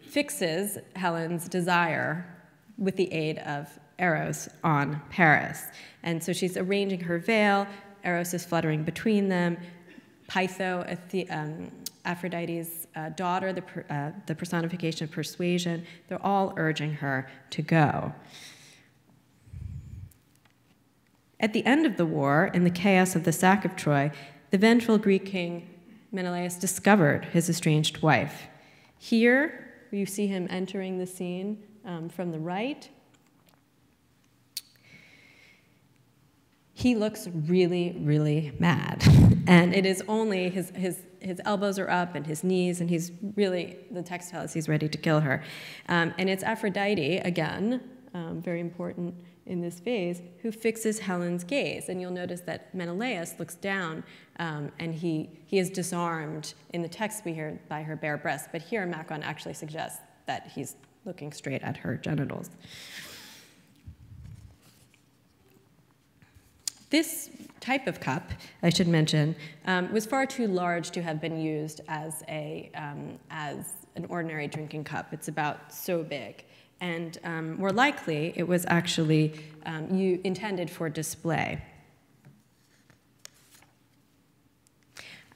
fixes Helen's desire with the aid of Eros on Paris. And so she's arranging her veil, Eros is fluttering between them, Pytho, Aphrodite's daughter, the personification of persuasion, they're all urging her to go. At the end of the war, in the chaos of the sack of Troy, the vengeful Greek king Menelaos discovered his estranged wife. Here, you see him entering the scene from the right. He looks really, really mad. And it is only his elbows are up and his knees, and he's really, the text tells us he's ready to kill her. And it's Aphrodite, again, very important in this phase, who fixes Helen's gaze. And you'll notice that Menelaos looks down, and he is disarmed. In the text we hear by her bare breasts, but here Macron actually suggests that he's looking straight at her genitals. This type of cup, I should mention, was far too large to have been used as an ordinary drinking cup. It's about so big. And more likely, it was actually intended for display.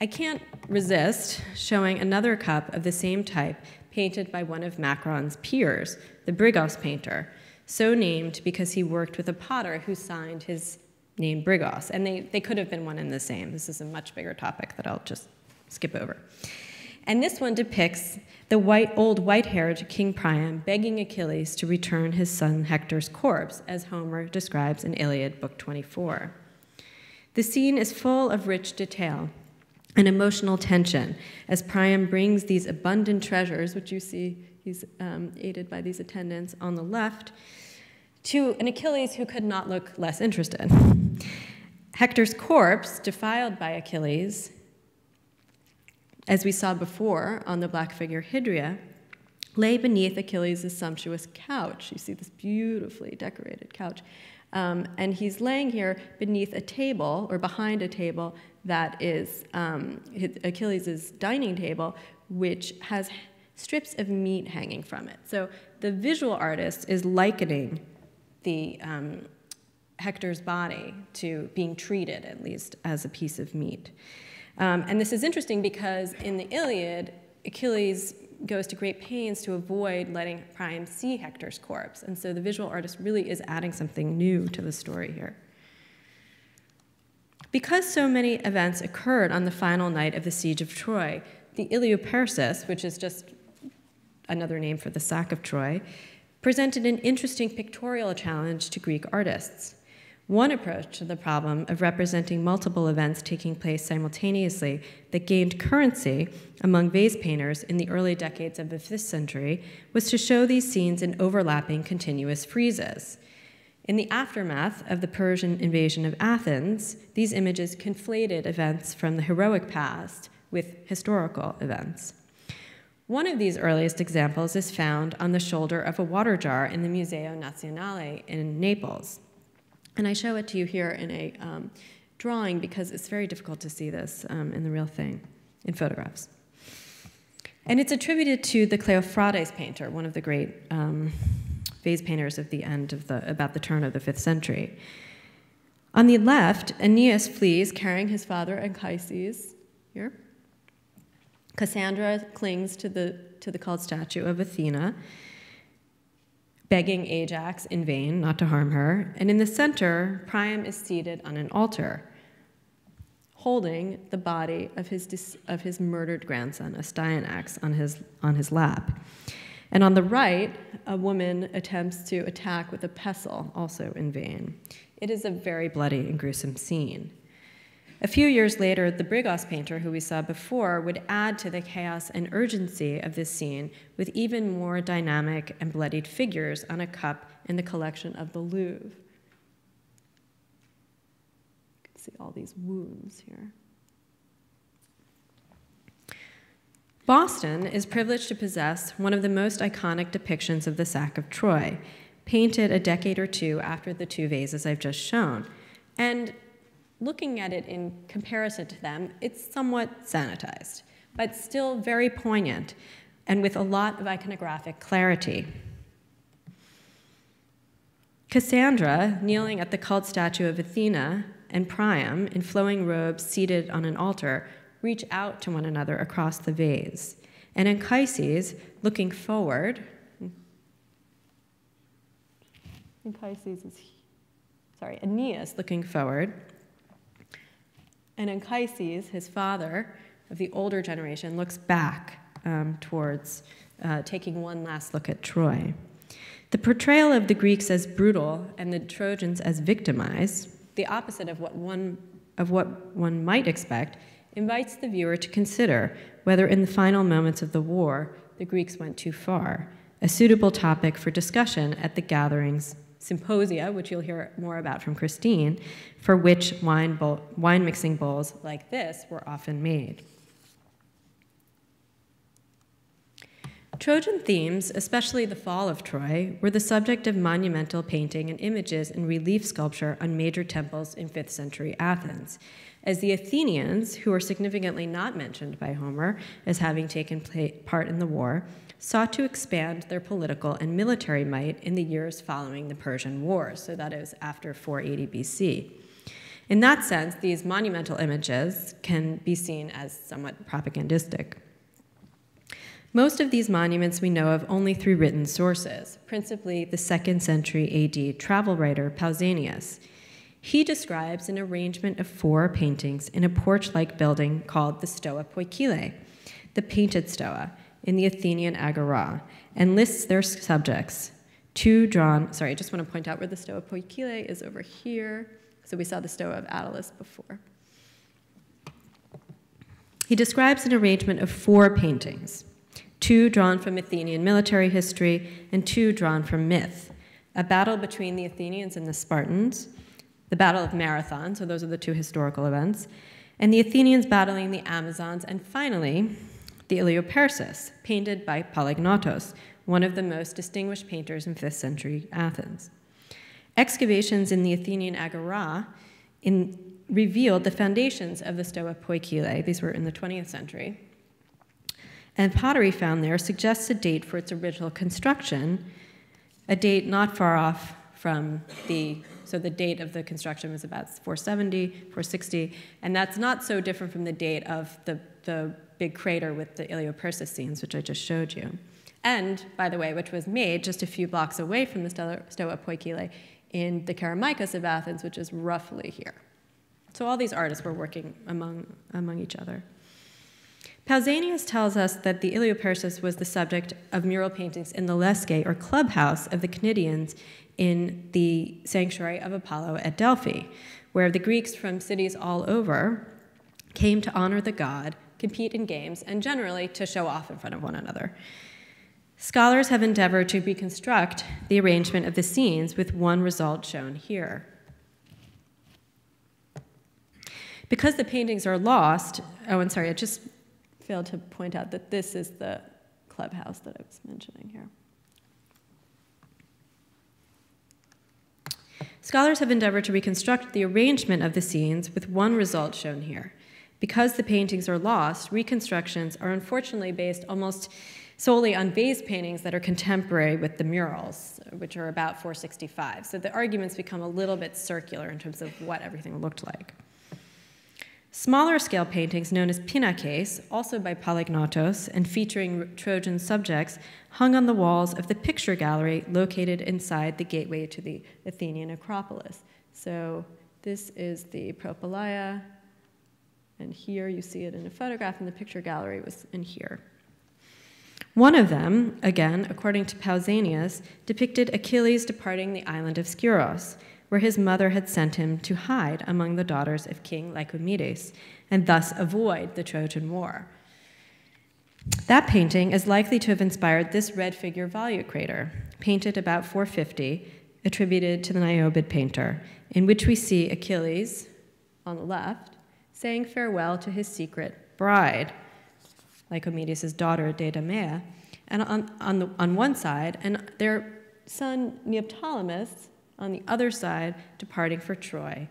I can't resist showing another cup of the same type painted by one of Macron's peers, the Brigos painter, so named because he worked with a potter who signed his name Brigos, and they could have been one and the same. This is a much bigger topic that I'll just skip over. And this one depicts the old white-haired King Priam begging Achilles to return his son Hector's corpse, as Homer describes in Iliad, Book 24. The scene is full of rich detail and emotional tension as Priam brings these abundant treasures, which you see he's aided by these attendants on the left, to an Achilles who could not look less interested. Hector's corpse, defiled by Achilles, as we saw before on the black figure Hydria, lay beneath Achilles' sumptuous couch. You see this beautifully decorated couch. And he's laying here beneath a table, or behind a table, that is Achilles' dining table, which has strips of meat hanging from it. So the visual artist is likening the Hector's body to being treated, at least, as a piece of meat. And this is interesting because in the Iliad, Achilles goes to great pains to avoid letting Priam see Hector's corpse. And so the visual artist really is adding something new to the story here. Because so many events occurred on the final night of the siege of Troy, the llioupersis, which is just another name for the sack of Troy, presented an interesting pictorial challenge to Greek artists. One approach to the problem of representing multiple events taking place simultaneously that gained currency among vase painters in the early decades of the 5th century was to show these scenes in overlapping continuous friezes. In the aftermath of the Persian invasion of Athens, these images conflated events from the heroic past with historical events. One of these earliest examples is found on the shoulder of a water jar in the Museo Nazionale in Naples. And I show it to you here in drawing because it's very difficult to see this in the real thing, in photographs. And it's attributed to the Cleophrades painter, one of the great vase painters of the end of about the turn of the 5th century. On the left, Aeneas flees carrying his father Anchises, here. Cassandra clings to the cult statue of Athena, begging Ajax in vain not to harm her. And in the center, Priam is seated on an altar, holding the body of his murdered grandson, Astyanax, on his lap. And on the right, a woman attempts to attack with a pestle, also in vain. It is a very bloody and gruesome scene. A few years later, the Brigos painter, who we saw before, would add to the chaos and urgency of this scene with even more dynamic and bloodied figures on a cup in the collection of the Louvre. You can see all these wounds here. Boston is privileged to possess one of the most iconic depictions of the sack of Troy, painted a decade or two after the two vases I've just shown. And looking at it in comparison to them, it's somewhat sanitized, but still very poignant and with a lot of iconographic clarity. Cassandra, kneeling at the cult statue of Athena, and Priam, in flowing robes seated on an altar, reach out to one another across the vase. And Anchises, looking forward, Aeneas looking forward, and Anchises, his father of the older generation, looks back towards taking one last look at Troy. The portrayal of the Greeks as brutal and the Trojans as victimized, the opposite of what one might expect, invites the viewer to consider whether in the final moments of the war the Greeks went too far, a suitable topic for discussion at the gatherings, symposia, which you'll hear more about from Christine, for which wine-mixing bowls like this were often made. Trojan themes, especially the fall of Troy, were the subject of monumental painting and images and relief sculpture on major temples in 5th century Athens, as the Athenians, who are significantly not mentioned by Homer as having taken part in the war, sought to expand their political and military might in the years following the Persian Wars, so that is after 480 BC. In that sense, these monumental images can be seen as somewhat propagandistic. Most of these monuments we know of only through written sources, principally the 2nd century AD travel writer Pausanias. He describes an arrangement of 4 paintings in a porch-like building called the Stoa Poikile, the painted stoa, in the Athenian agora, and lists their subjects. I just want to point out where the Stoa Poikile is over here. So we saw the Stoa of Attalus before. He describes an arrangement of 4 paintings, 2 drawn from Athenian military history and 2 drawn from myth, a battle between the Athenians and the Spartans, the Battle of Marathon, so those are the 2 historical events, and the Athenians battling the Amazons, and finally, the llioupersis, painted by Polygnotos, one of the most distinguished painters in 5th century Athens. Excavations in the Athenian agora revealed the foundations of the Stoa Poikile. These were in the 20th century. And pottery found there suggests a date for its original construction, a date not far off from so the date of the construction was about 470, 460, and that's not so different from the date of the big crater with the llioupersis scenes, which I just showed you. And, by the way, which was made just a few blocks away from the Stoa Poikile in the Kerameikos of Athens, which is roughly here. So all these artists were working among each other. Pausanias tells us that the llioupersis was the subject of mural paintings in the Lesche, or clubhouse, of the Cnidians in the sanctuary of Apollo at Delphi, where the Greeks from cities all over came to honor the god, compete in games, and generally to show off in front of one another. Scholars have endeavored to reconstruct the arrangement of the scenes with one result shown here. Because the paintings are lost, I just failed to point out that this is the clubhouse that I was mentioning here. Scholars have endeavored to reconstruct the arrangement of the scenes with one result shown here. Because the paintings are lost, reconstructions are unfortunately based almost solely on vase paintings that are contemporary with the murals, which are about 465. So the arguments become a little bit circular in terms of what everything looked like. Smaller scale paintings known as pinakes, also by Polygnotos and featuring Trojan subjects, hung on the walls of the picture gallery located inside the gateway to the Athenian Acropolis. So this is the Propylaea, and here you see it in a photograph, and the picture gallery was in here. One of them, again, according to Pausanias, depicted Achilles departing the island of Skyros, where his mother had sent him to hide among the daughters of King Lycomedes, and thus avoid the Trojan War. That painting is likely to have inspired this red figure volute crater, painted about 450, attributed to the Niobid painter, in which we see Achilles, on the left, saying farewell to his secret bride, Lycomedes' daughter Deidamia, and on one side, and their son Neoptolemus on the other side, departing for Troy.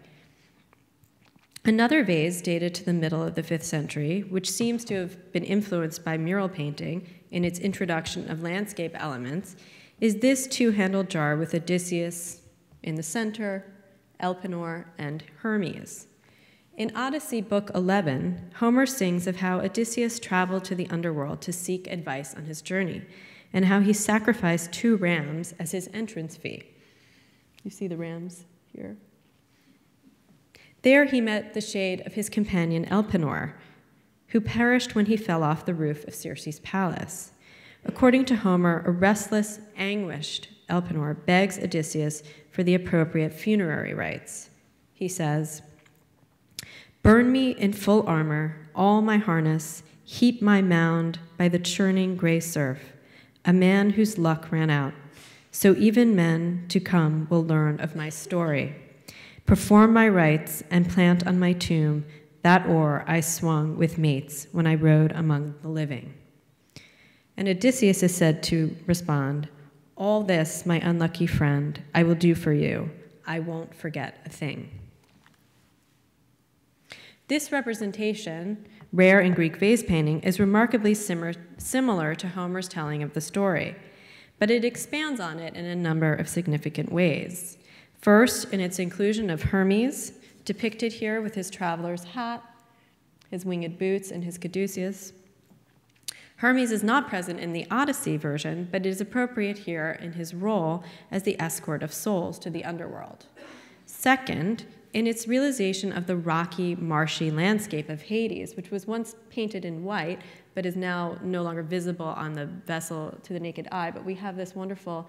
Another vase dated to the middle of the 5th century, which seems to have been influenced by mural painting in its introduction of landscape elements, is this two-handled jar with Odysseus in the center, Elpenor, and Hermes. In Odyssey, Book 11, Homer sings of how Odysseus traveled to the underworld to seek advice on his journey, and how he sacrificed 2 rams as his entrance fee. You see the rams here? There he met the shade of his companion Elpenor, who perished when he fell off the roof of Circe's palace. According to Homer, a restless, anguished Elpenor begs Odysseus for the appropriate funerary rites. He says, "Burn me in full armor, all my harness, heap my mound by the churning gray surf, a man whose luck ran out. So even men to come will learn of my story. Perform my rites and plant on my tomb that oar I swung with mates when I rode among the living." And Odysseus is said to respond, "All this, my unlucky friend, I will do for you. I won't forget a thing." This representation, rare in Greek vase painting, is remarkably similar to Homer's telling of the story, but it expands on it in a number of significant ways. First, in its inclusion of Hermes, depicted here with his traveler's hat, his winged boots, and his caduceus. Hermes is not present in the Odyssey version, but is appropriate here in his role as the escort of souls to the underworld. Second, in its realization of the rocky, marshy landscape of Hades, which was once painted in white, but is now no longer visible on the vessel to the naked eye. But we have this wonderful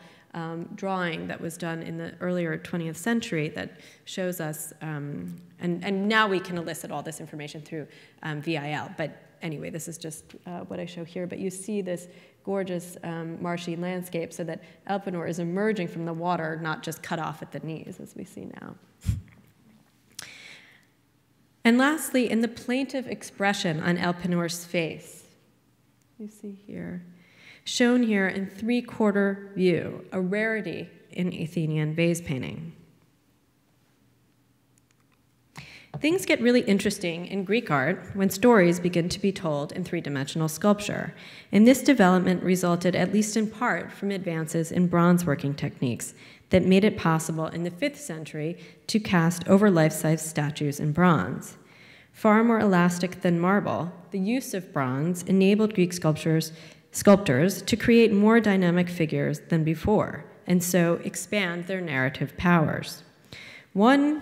drawing that was done in the earlier 20th century that shows us, and now we can elicit all this information through VIL. But anyway, this is just what I show here. But you see this gorgeous marshy landscape so that Elpenor is emerging from the water, not just cut off at the knees, as we see now. And lastly, in the plaintive expression on Elpenor's face, you see here, shown here in 3/4 view, a rarity in Athenian vase painting. Things get really interesting in Greek art when stories begin to be told in 3-dimensional sculpture, and this development resulted, at least in part, from advances in bronze working techniques that made it possible in the 5th century to cast over life-size statues in bronze. Far more elastic than marble, the use of bronze enabled Greek sculptors to create more dynamic figures than before, and so expand their narrative powers. One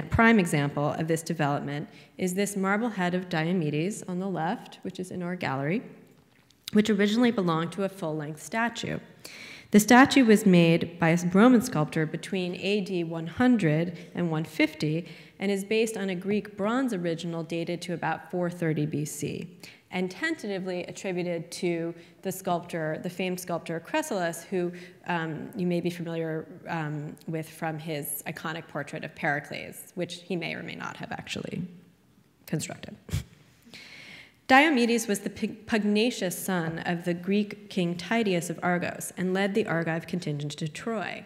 prime example of this development is this marble head of Diomedes on the left, which is in our gallery, which originally belonged to a full-length statue. The statue was made by a Roman sculptor between AD 100 and 150 and is based on a Greek bronze original dated to about 430 BC and tentatively attributed to the famed sculptor Chrysalis, who you may be familiar with from his iconic portrait of Pericles, which he may or may not have actually constructed. Diomedes was the pugnacious son of the Greek king Tydeus of Argos and led the Argive contingent to Troy.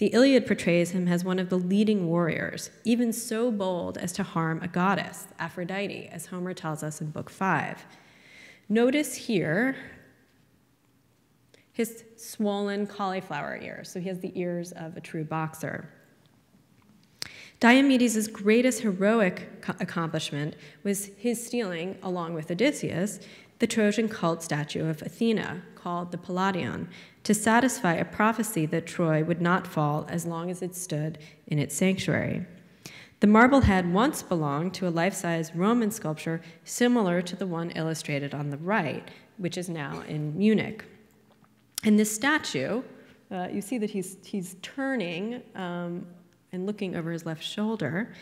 the Iliad portrays him as one of the leading warriors, even so bold as to harm a goddess, Aphrodite, as Homer tells us in Book 5. Notice here his swollen cauliflower ears, so he has the ears of a true boxer. Diomedes' greatest heroic accomplishment was his stealing, along with Odysseus, the Trojan cult statue of Athena, called the Palladion, to satisfy a prophecy that Troy would not fall as long as it stood in its sanctuary. The marble head once belonged to a life-size Roman sculpture similar to the one illustrated on the right, which is now in Munich. And this statue, you see that he's turning and looking over his left shoulder,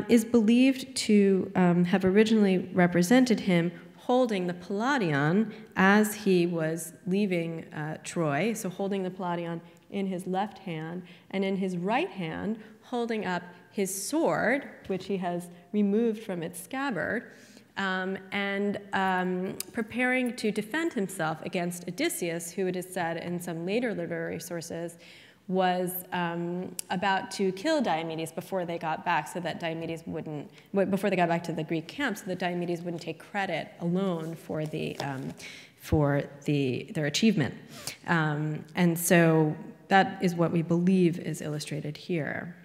is believed to have originally represented him holding the Palladion as he was leaving Troy, so holding the Palladion in his left hand, and in his right hand holding up his sword, which he has removed from its scabbard, and preparing to defend himself against Odysseus, who it is said in some later literary sources was about to kill Diomedes before they got back, so that Diomedes wouldn't, before they got back to the Greek camp, so that Diomedes wouldn't take credit alone for their achievement. And so that is what we believe is illustrated here.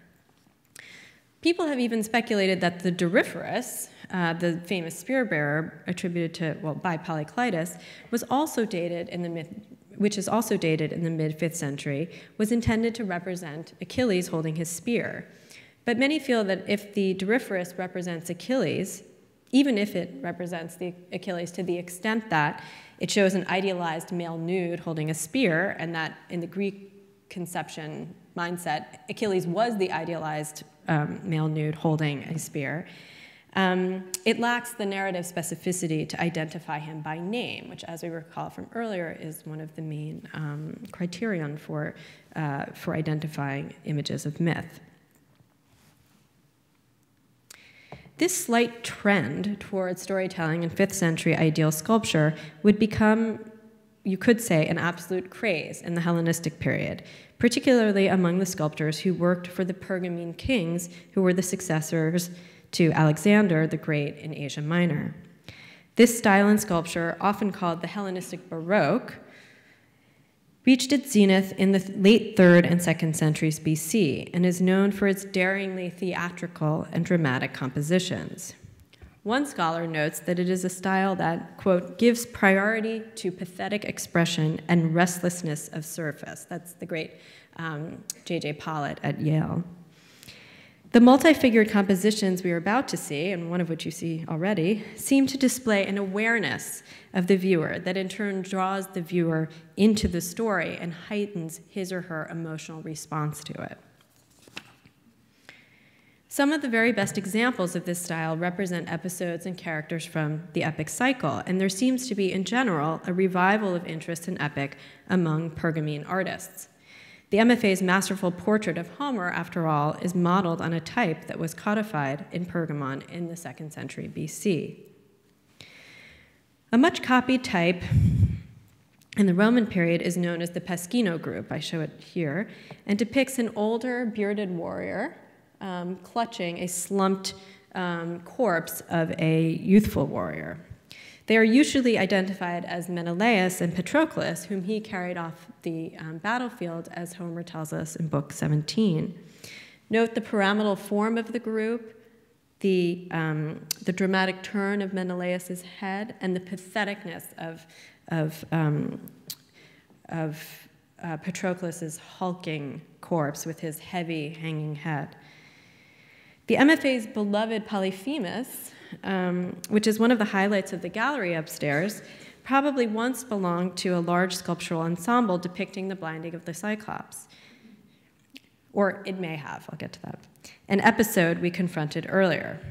People have even speculated that the Doryphorus, the famous spear bearer attributed to, well, by Polyclitus, was also dated in the which is also dated in the mid-5th century, was intended to represent Achilles holding his spear. But many feel that if the Doryphorus represents Achilles, even if it represents the Achilles to the extent that it shows an idealized male nude holding a spear, and that in the Greek conception mindset, Achilles was the idealized male nude holding a spear, it lacks the narrative specificity to identify him by name, which, as we recall from earlier, is one of the main criterion for identifying images of myth. This slight trend toward storytelling in 5th century ideal sculpture would become, you could say, an absolute craze in the Hellenistic period, particularly among the sculptors who worked for the Pergamene kings, who were the successors to Alexander the Great in Asia Minor. This style in sculpture, often called the Hellenistic Baroque, reached its zenith in the late 3rd and 2nd centuries BC and is known for its daringly theatrical and dramatic compositions. One scholar notes that it is a style that, quote, gives priority to pathetic expression and restlessness of surface. That's the great J.J. Pollitt at Yale. The multi-figured compositions we are about to see, and one of which you see already, seem to display an awareness of the viewer that in turn draws the viewer into the story and heightens his or her emotional response to it. Some of the very best examples of this style represent episodes and characters from the epic cycle, and there seems to be, in general, a revival of interest in epic among Pergamene artists. The MFA's masterful portrait of Homer, after all, is modeled on a type that was codified in Pergamon in the 2nd century BC. A much-copied type in the Roman period is known as the Pasquino group, I show it here, and depicts an older, bearded warrior clutching a slumped corpse of a youthful warrior. They are usually identified as Menelaos and Patroclus, whom he carried off the battlefield, as Homer tells us in Book 17. Note the pyramidal form of the group, the dramatic turn of Menelaos' head, and the patheticness of Patroclus' hulking corpse with his heavy hanging head. The MFA's beloved Polyphemus, which is one of the highlights of the gallery upstairs, probably once belonged to a large sculptural ensemble depicting the blinding of the Cyclops. Or it may have, I'll get to that. An episode we confronted earlier.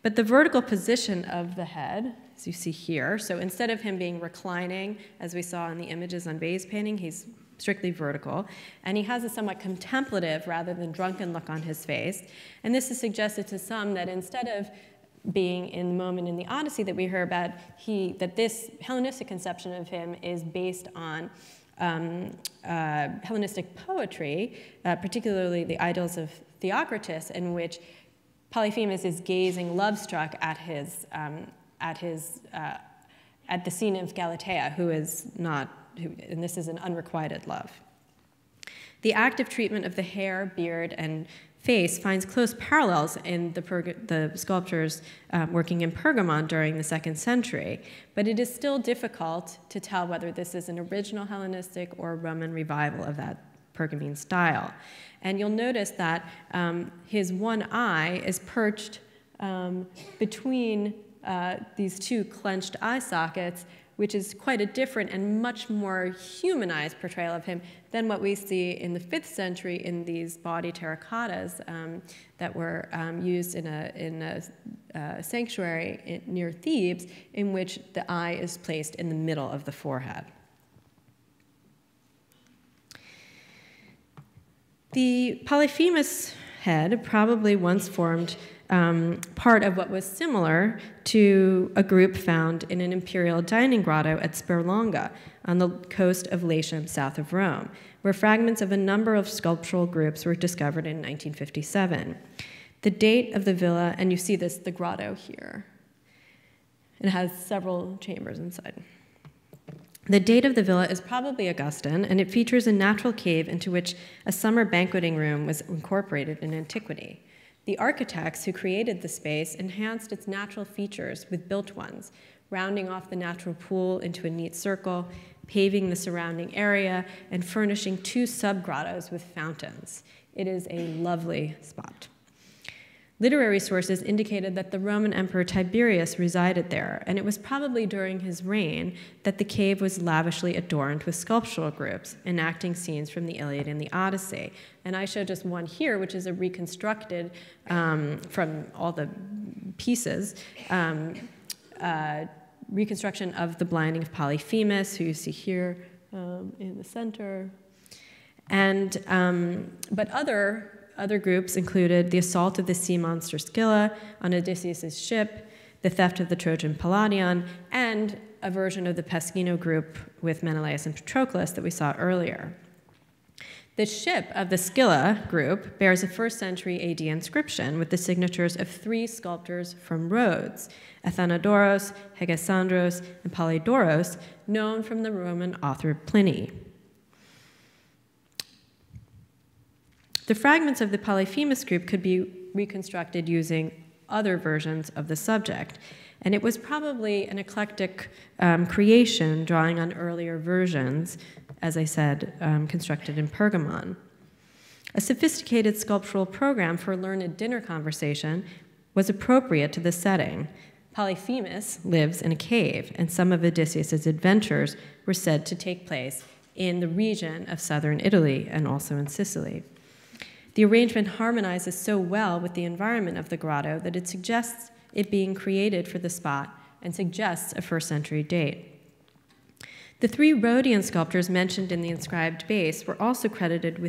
But the vertical position of the head, as you see here, so instead of him being reclining, as we saw in the images on vase painting, he's strictly vertical, and he has a somewhat contemplative rather than drunken look on his face. And this is suggested to some that instead of being in the moment in the Odyssey that we heard about, that this Hellenistic conception of him is based on Hellenistic poetry, particularly the Idylls of Theocritus, in which Polyphemus is gazing love-struck at the scene of Galatea, and this is an unrequited love. The active treatment of the hair, beard, and face finds close parallels in the sculptures working in Pergamon during the 2nd century, but it is still difficult to tell whether this is an original Hellenistic or Roman revival of that Pergamene style. And you'll notice that his one eye is perched between these two clenched eye sockets, which is quite a different and much more humanized portrayal of him than what we see in the 5th century in these body terracottas that were used in a sanctuary near Thebes, in which the eye is placed in the middle of the forehead. The Polyphemus head probably once formed part of what was similar to a group found in an imperial dining grotto at Sperlonga on the coast of Latium south of Rome, where fragments of a number of sculptural groups were discovered in 1957. The date of the villa, and you see the grotto here. It has several chambers inside. The date of the villa is probably Augustan, and it features a natural cave into which a summer banqueting room was incorporated in antiquity. The architects who created the space enhanced its natural features with built ones, rounding off the natural pool into a neat circle, paving the surrounding area, and furnishing 2 sub-grottos with fountains. It is a lovely spot. Literary sources indicated that the Roman Emperor Tiberius resided there, and it was probably during his reign that the cave was lavishly adorned with sculptural groups, enacting scenes from the Iliad and the Odyssey. And I show just one here, which is a reconstructed, from all the pieces, reconstruction of the blinding of Polyphemus, who you see here in the center. And, but other groups included the assault of the sea monster Scylla on Odysseus' ship, the theft of the Trojan Palladion, and a version of the Pescino group with Menelaos and Patroclus that we saw earlier. The ship of the Scylla group bears a 1st century AD inscription with the signatures of 3 sculptors from Rhodes, Athenodoros, Hegesandros, and Polydoros, known from the Roman author Pliny. The fragments of the Polyphemus group could be reconstructed using other versions of the subject, and it was probably an eclectic creation drawing on earlier versions, as I said, constructed in Pergamon. A sophisticated sculptural program for learned dinner conversation was appropriate to the setting. Polyphemus lives in a cave, and some of Odysseus' adventures were said to take place in the region of southern Italy and also in Sicily. The arrangement harmonizes so well with the environment of the grotto that it suggests it being created for the spot and suggests a 1st century date. The 3 Rhodian sculptors mentioned in the inscribed base were also credited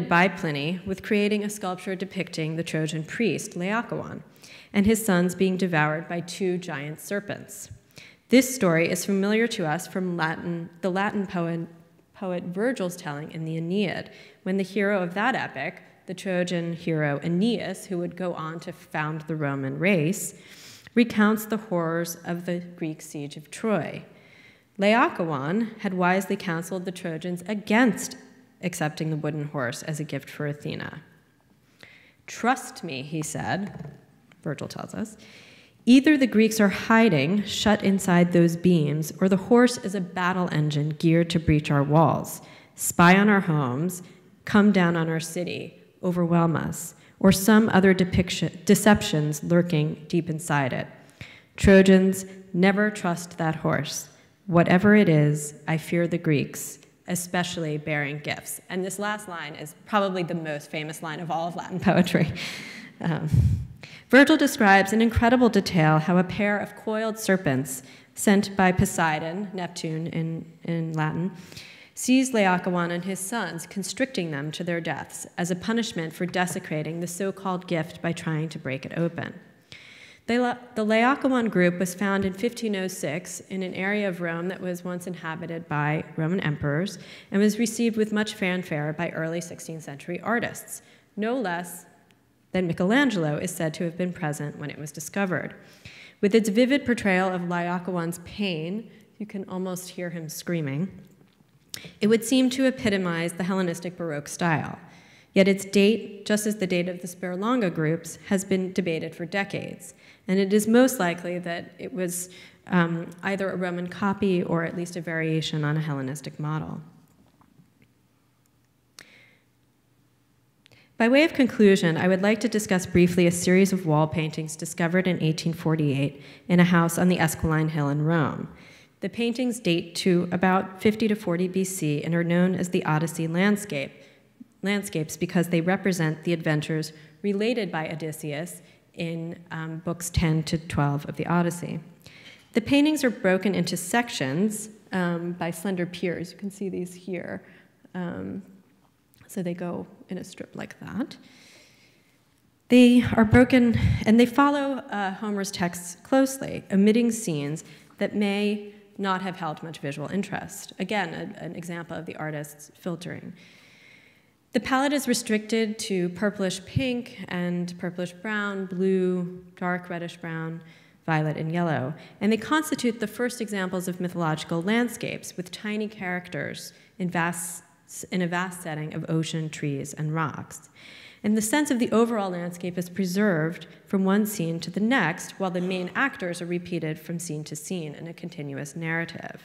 by Pliny with creating a sculpture depicting the Trojan priest, Laocoon, and his sons being devoured by 2 giant serpents. This story is familiar to us from the Latin poet Virgil's telling in the Aeneid, when the hero of that epic, the Trojan hero Aeneas, who would go on to found the Roman race, recounts the horrors of the Greek siege of Troy. Laocoon had wisely counseled the Trojans against accepting the wooden horse as a gift for Athena. "Trust me," he said, Virgil tells us, "either the Greeks are hiding, shut inside those beams, or the horse is a battle engine geared to breach our walls, spy on our homes, come down on our city, overwhelm us, or some other deceptions lurking deep inside it. Trojans, never trust that horse. Whatever it is, I fear the Greeks, especially bearing gifts." And this last line is probably the most famous line of all of Latin poetry. Virgil describes in incredible detail how a pair of coiled serpents sent by Poseidon, Neptune in Latin, seized Laocoon and his sons, constricting them to their deaths as a punishment for desecrating the so-called gift by trying to break it open. The Laocoon group was found in 1506 in an area of Rome that was once inhabited by Roman emperors and was received with much fanfare by early 16th century artists. No less than Michelangelo is said to have been present when it was discovered. With its vivid portrayal of Laocoon's pain, you can almost hear him screaming, it would seem to epitomize the Hellenistic Baroque style. Yet its date, just as the date of the Sperlonga groups, has been debated for decades, and it is most likely that it was either a Roman copy or at least a variation on a Hellenistic model. By way of conclusion, I would like to discuss briefly a series of wall paintings discovered in 1848 in a house on the Esquiline Hill in Rome. The paintings date to about 50 to 40 BC and are known as the Odyssey landscapes because they represent the adventures related by Odysseus in books 10 to 12 of the Odyssey. The paintings are broken into sections by slender piers. You can see these here. So they go in a strip like that. They are broken, and they follow Homer's texts closely, omitting scenes that may not have held much visual interest. Again, an example of the artist's filtering. The palette is restricted to purplish pink and purplish brown, blue, dark reddish brown, violet, and yellow, and they constitute the first examples of mythological landscapes with tiny characters in a vast setting of ocean, trees, and rocks. And the sense of the overall landscape is preserved from one scene to the next, while the main actors are repeated from scene to scene in a continuous narrative.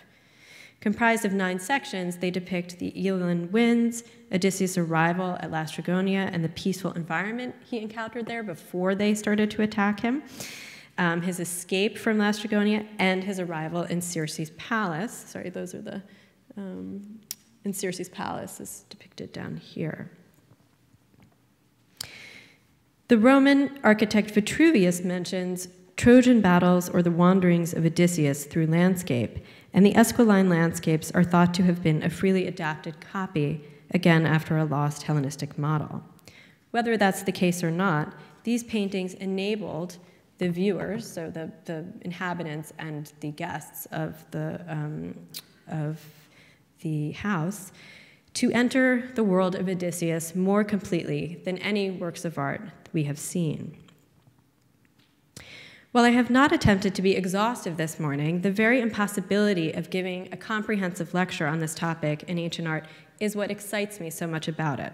Comprised of 9 sections, they depict the Aeolian winds, Odysseus' arrival at Laestrygonia, and the peaceful environment he encountered there before they started to attack him, his escape from Laestrygonia, and his arrival in Circe's palace. Sorry, those are the... in Circe's palace is depicted down here. The Roman architect Vitruvius mentions Trojan battles or the wanderings of Odysseus through landscape, and the Esquiline landscapes are thought to have been a freely adapted copy, again after a lost Hellenistic model. Whether that's the case or not, these paintings enabled the viewers, so the inhabitants and the guests of the house, to enter the world of Odysseus more completely than any works of art we have seen. While I have not attempted to be exhaustive this morning, the very impossibility of giving a comprehensive lecture on this topic in ancient art is what excites me so much about it.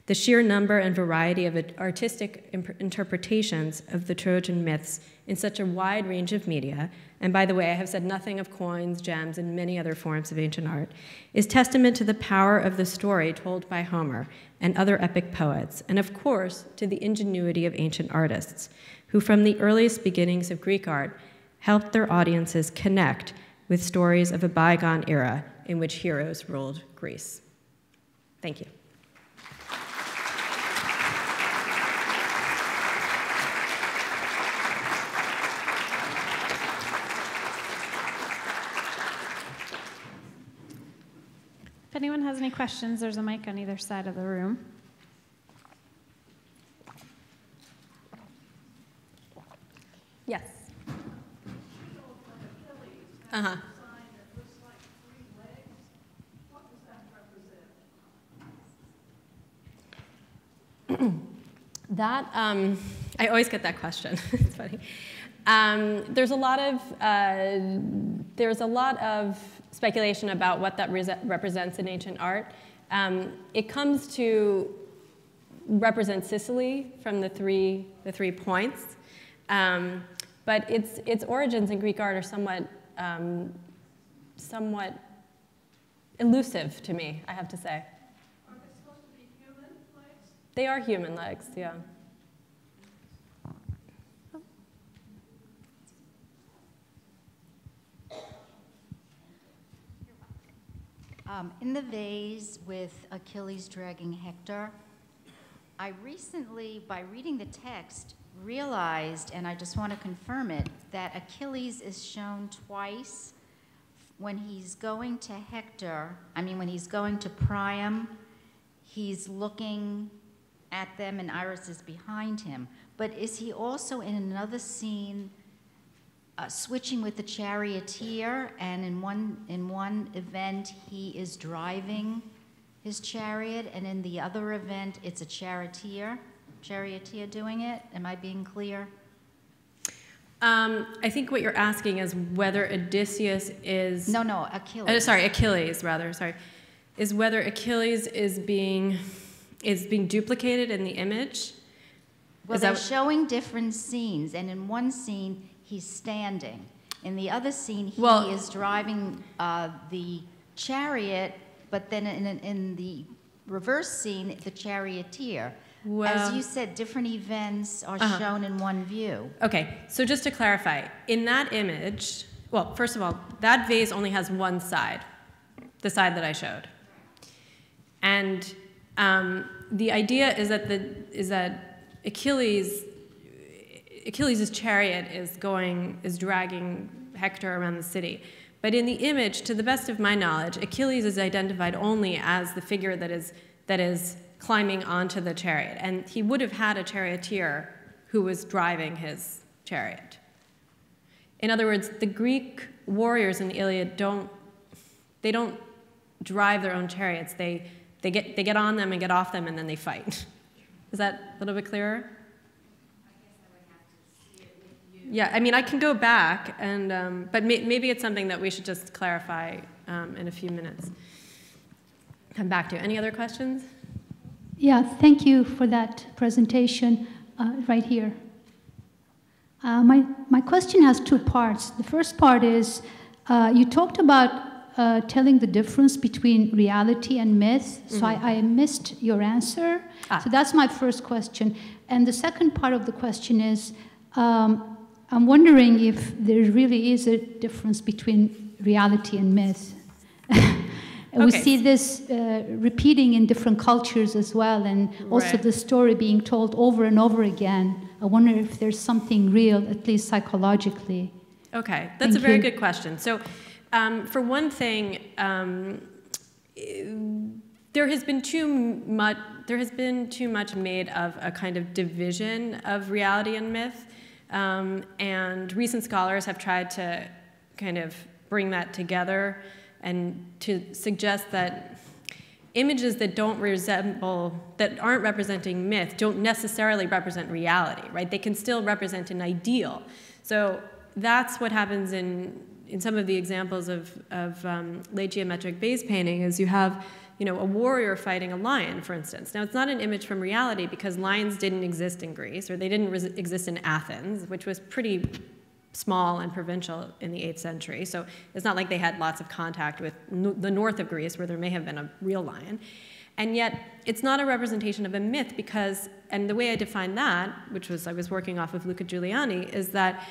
The sheer number and variety of artistic interpretations of the Trojan myths in such a wide range of media, and by the way, I have said nothing of coins, gems, and many other forms of ancient art, is testament to the power of the story told by Homer and other epic poets, and of course, to the ingenuity of ancient artists, who from the earliest beginnings of Greek art helped their audiences connect with stories of a bygone era in which heroes ruled Greece. Thank you. If anyone has any questions, there's a mic on either side of the room. Yes. Uh-huh. That, I always get that question. It's funny. There's a lot of speculation about what that represents in ancient art. It comes to represent Sicily from the three points, but its origins in Greek art are somewhat elusive to me, I have to say. Are they supposed to be human legs? They are human legs, yeah. In the vase with Achilles dragging Hector, I recently, by reading the text, realized, and I just want to confirm it, that Achilles is shown twice. When he's going to when he's going to Priam, he's looking at them and Iris is behind him. But is he also in another scene switching with the charioteer, and in one event he is driving his chariot, and in the other event it's a charioteer doing it? Am I being clear? I think what you're asking is whether Odysseus is... No, Achilles. Achilles, rather, is whether Achilles is being duplicated in the image. Well, they're showing different scenes, and in one scene he's standing. In the other scene he is driving the chariot, but then in the reverse scene, the charioteer. Well, as you said, different events are shown in one view. Okay, so just to clarify, in that image, well, first of all, that vase only has one side, the side that I showed. And the idea is that Achilles' chariot is dragging Hector around the city. But in the image, to the best of my knowledge, Achilles is identified only as the figure that is climbing onto the chariot. And he would have had a charioteer who was driving his chariot. In other words, the Greek warriors in the Iliad don't drive their own chariots. They get on them and get off them, and then they fight. Is that a little bit clearer? Yeah, I mean, I can go back, and but maybe it's something that we should just clarify in a few minutes. Come back to. Any other questions? Yeah, thank you for that presentation right here. My question has two parts. The first part is, you talked about telling the difference between reality and myth, so I missed your answer. So that's my first question. And the second part of the question is, I'm wondering if there really is a difference between reality and myth. We see this repeating in different cultures as well, and also the story being told over and over again. I wonder if there's something real, at least psychologically. Okay, that's a very good question. So, for one thing, there has been too much made of a kind of division of reality and myth, and recent scholars have tried to kind of bring that together and to suggest that images that aren't representing myth don't necessarily represent reality, right? They can still represent an ideal. So that's what happens in some of the examples of late geometric vase painting, is you have, a warrior fighting a lion, for instance. Now, it's not an image from reality because lions didn't exist in Greece, or they didn't exist in Athens, which was pretty small and provincial in the 8th century. So it's not like they had lots of contact with the north of Greece, where there may have been a real lion. And yet, it's not a representation of a myth because, and the way I define that, which was I was working off of Luca Giuliani, is that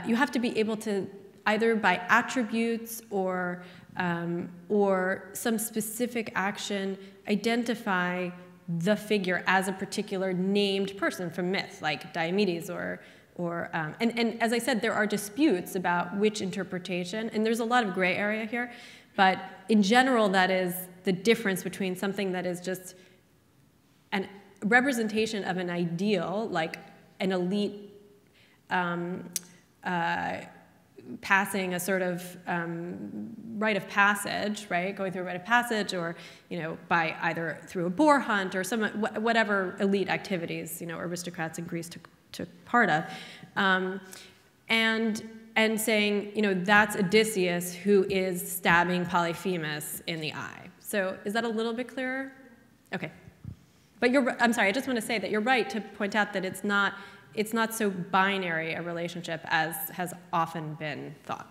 you have to be able to, either by attributes or some specific action, identify the figure as a particular named person from myth, like Diomedes and as I said, there are disputes about which interpretation, and there's a lot of gray area here, but in general, that is the difference between something that is just a representation of an ideal, like an elite passing a sort of rite of passage, right? Going through a rite of passage, or by either through a boar hunt or whatever elite activities aristocrats in Greece took part of, and saying that's Odysseus who is stabbing Polyphemus in the eye. So is that a little bit clearer? Okay, but I'm sorry. I just want to say that you're right to point out that it's not so binary a relationship as has often been thought.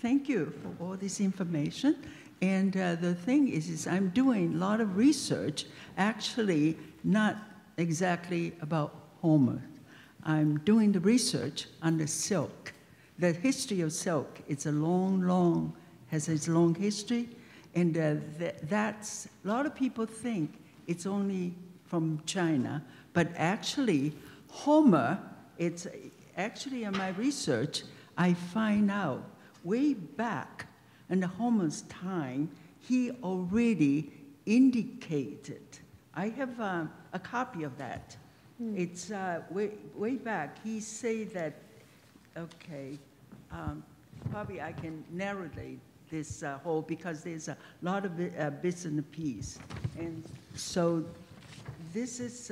Thank you for all this information. And the thing is I'm doing a lot of research, actually not exactly about Homer. I'm doing the research on the silk. The history of silk, it's has its long history. And that's, a lot of people think it's only from China, but actually, Homer, it's actually in my research, I find out way back in the Homer's time, he already indicated. I have a copy of that. It's way back. He said that, okay, probably I can narrate this whole, because there's a lot of bits and pieces. And so this is,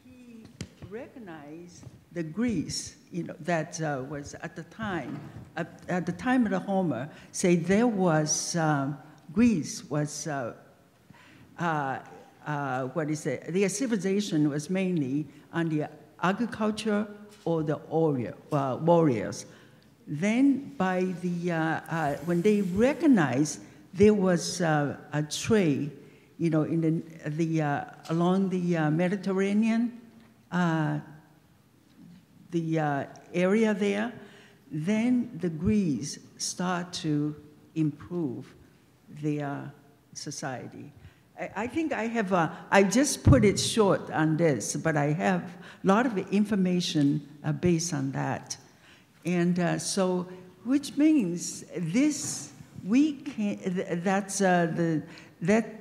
he recognized the Greece, that was at the time of the Homer, say there was, Greece was, what is it? Their civilization was mainly on the agriculture or the warriors. Then by the, when they recognized there was a trade, in the along the Mediterranean, the area there, then the Greeks start to improve their society. I think I have I just put it short on this, but I have a lot of information based on that. And so, which means this, we can, that's that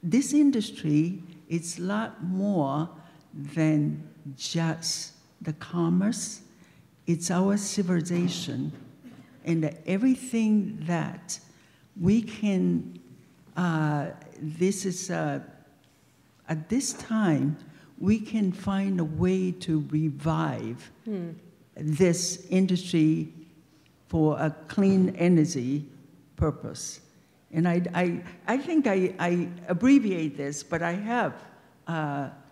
this industry is a lot more than just the commerce. It's our civilization, and everything that we can, this is, at this time, we can find a way to revive this industry for a clean energy purpose. And I think I abbreviate this, but I have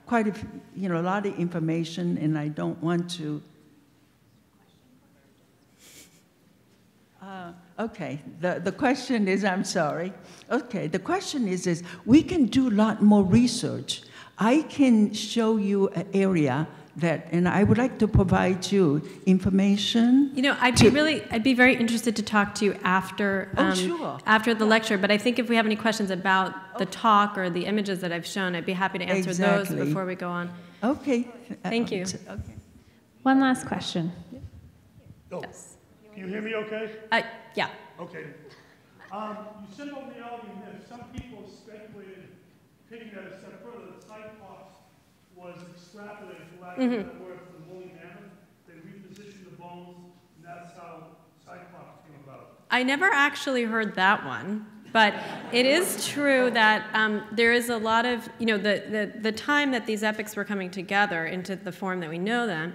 quite a, a lot of information, and I don't want to. Okay, the question is, I'm sorry. Okay, the question is we can do a lot more research. I can show you an area that, and I would like to provide you information. I'd be very interested to talk to you after, sure. after the lecture, but I think if we have any questions about the talk or the images that I've shown, I'd be happy to answer those before we go on. Okay. Thank you. Okay. One last question. Oh, Yes. Can you hear me okay? Yeah. Okay. You said about reality myth. Some people have speculated, taking that a step further, that Cyclops was extrapolated, for lack of a better word, from the woolly mammoth. They repositioned the bones, and that's how Cyclops came about. I never actually heard that one, but it is true that there is a lot of, the time that these epics were coming together into the form that we know them,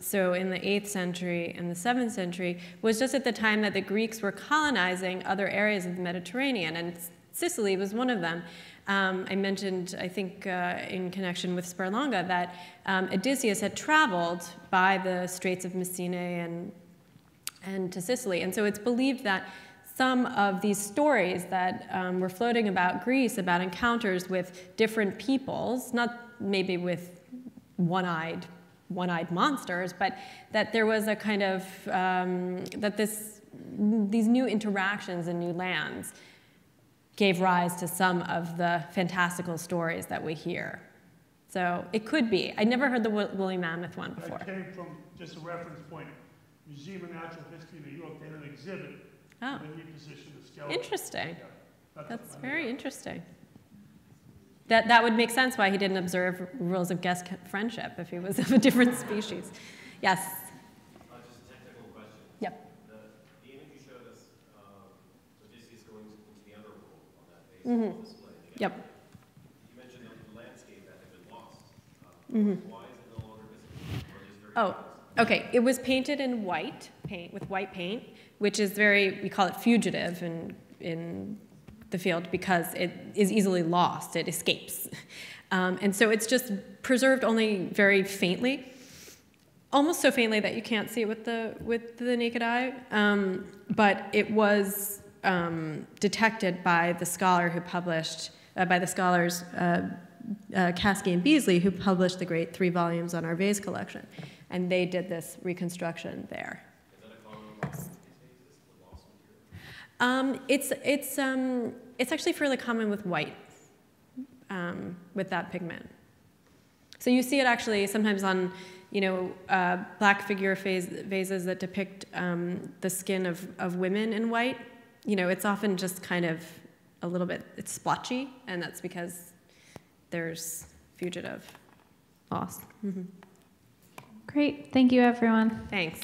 so in the 8th century and the 7th century, was just at the time that the Greeks were colonizing other areas of the Mediterranean, and Sicily was one of them. I mentioned, I think, in connection with Sperlonga, that Odysseus had traveled by the Straits of Messina and to Sicily. And so it's believed that some of these stories that were floating about Greece, about encounters with different peoples, not maybe with one-eyed monsters, but that there was a kind of, that these new interactions in new lands gave rise to some of the fantastical stories that we hear. So it could be. I never heard the woolly mammoth one before. That came from, just a reference point, Museum of Natural History in New York. They had an exhibit. Oh. And they repositioned the skeleton. Interesting. Yeah, That's very interesting. That would make sense why he didn't observe rules of guest friendship if he was of a different species. Yes? Just a technical question. Yep. The image you showed us, Odysseus going into the underworld on that baseball display. Yep. You mentioned the landscape that had been lost. Why is it no longer visible? Oh, okay. It was painted in white paint, with white paint, which is we call it fugitive in the field because it is easily lost. It escapes. And so it's just preserved only very faintly, almost so faintly that you can't see it with the naked eye. But it was detected by the scholar who published, by the scholars Caskey and Beasley, who published the great 3 volumes on our vase collection. And they did this reconstruction there. Is that a common loss these days, the lost material? It's actually fairly common with white, with that pigment. So you see it actually sometimes on, black figure vases that depict the skin of women in white, it's often just kind of a little bit, it's splotchy, and that's because there's fugitive loss. Great. Thank you, everyone. Thanks.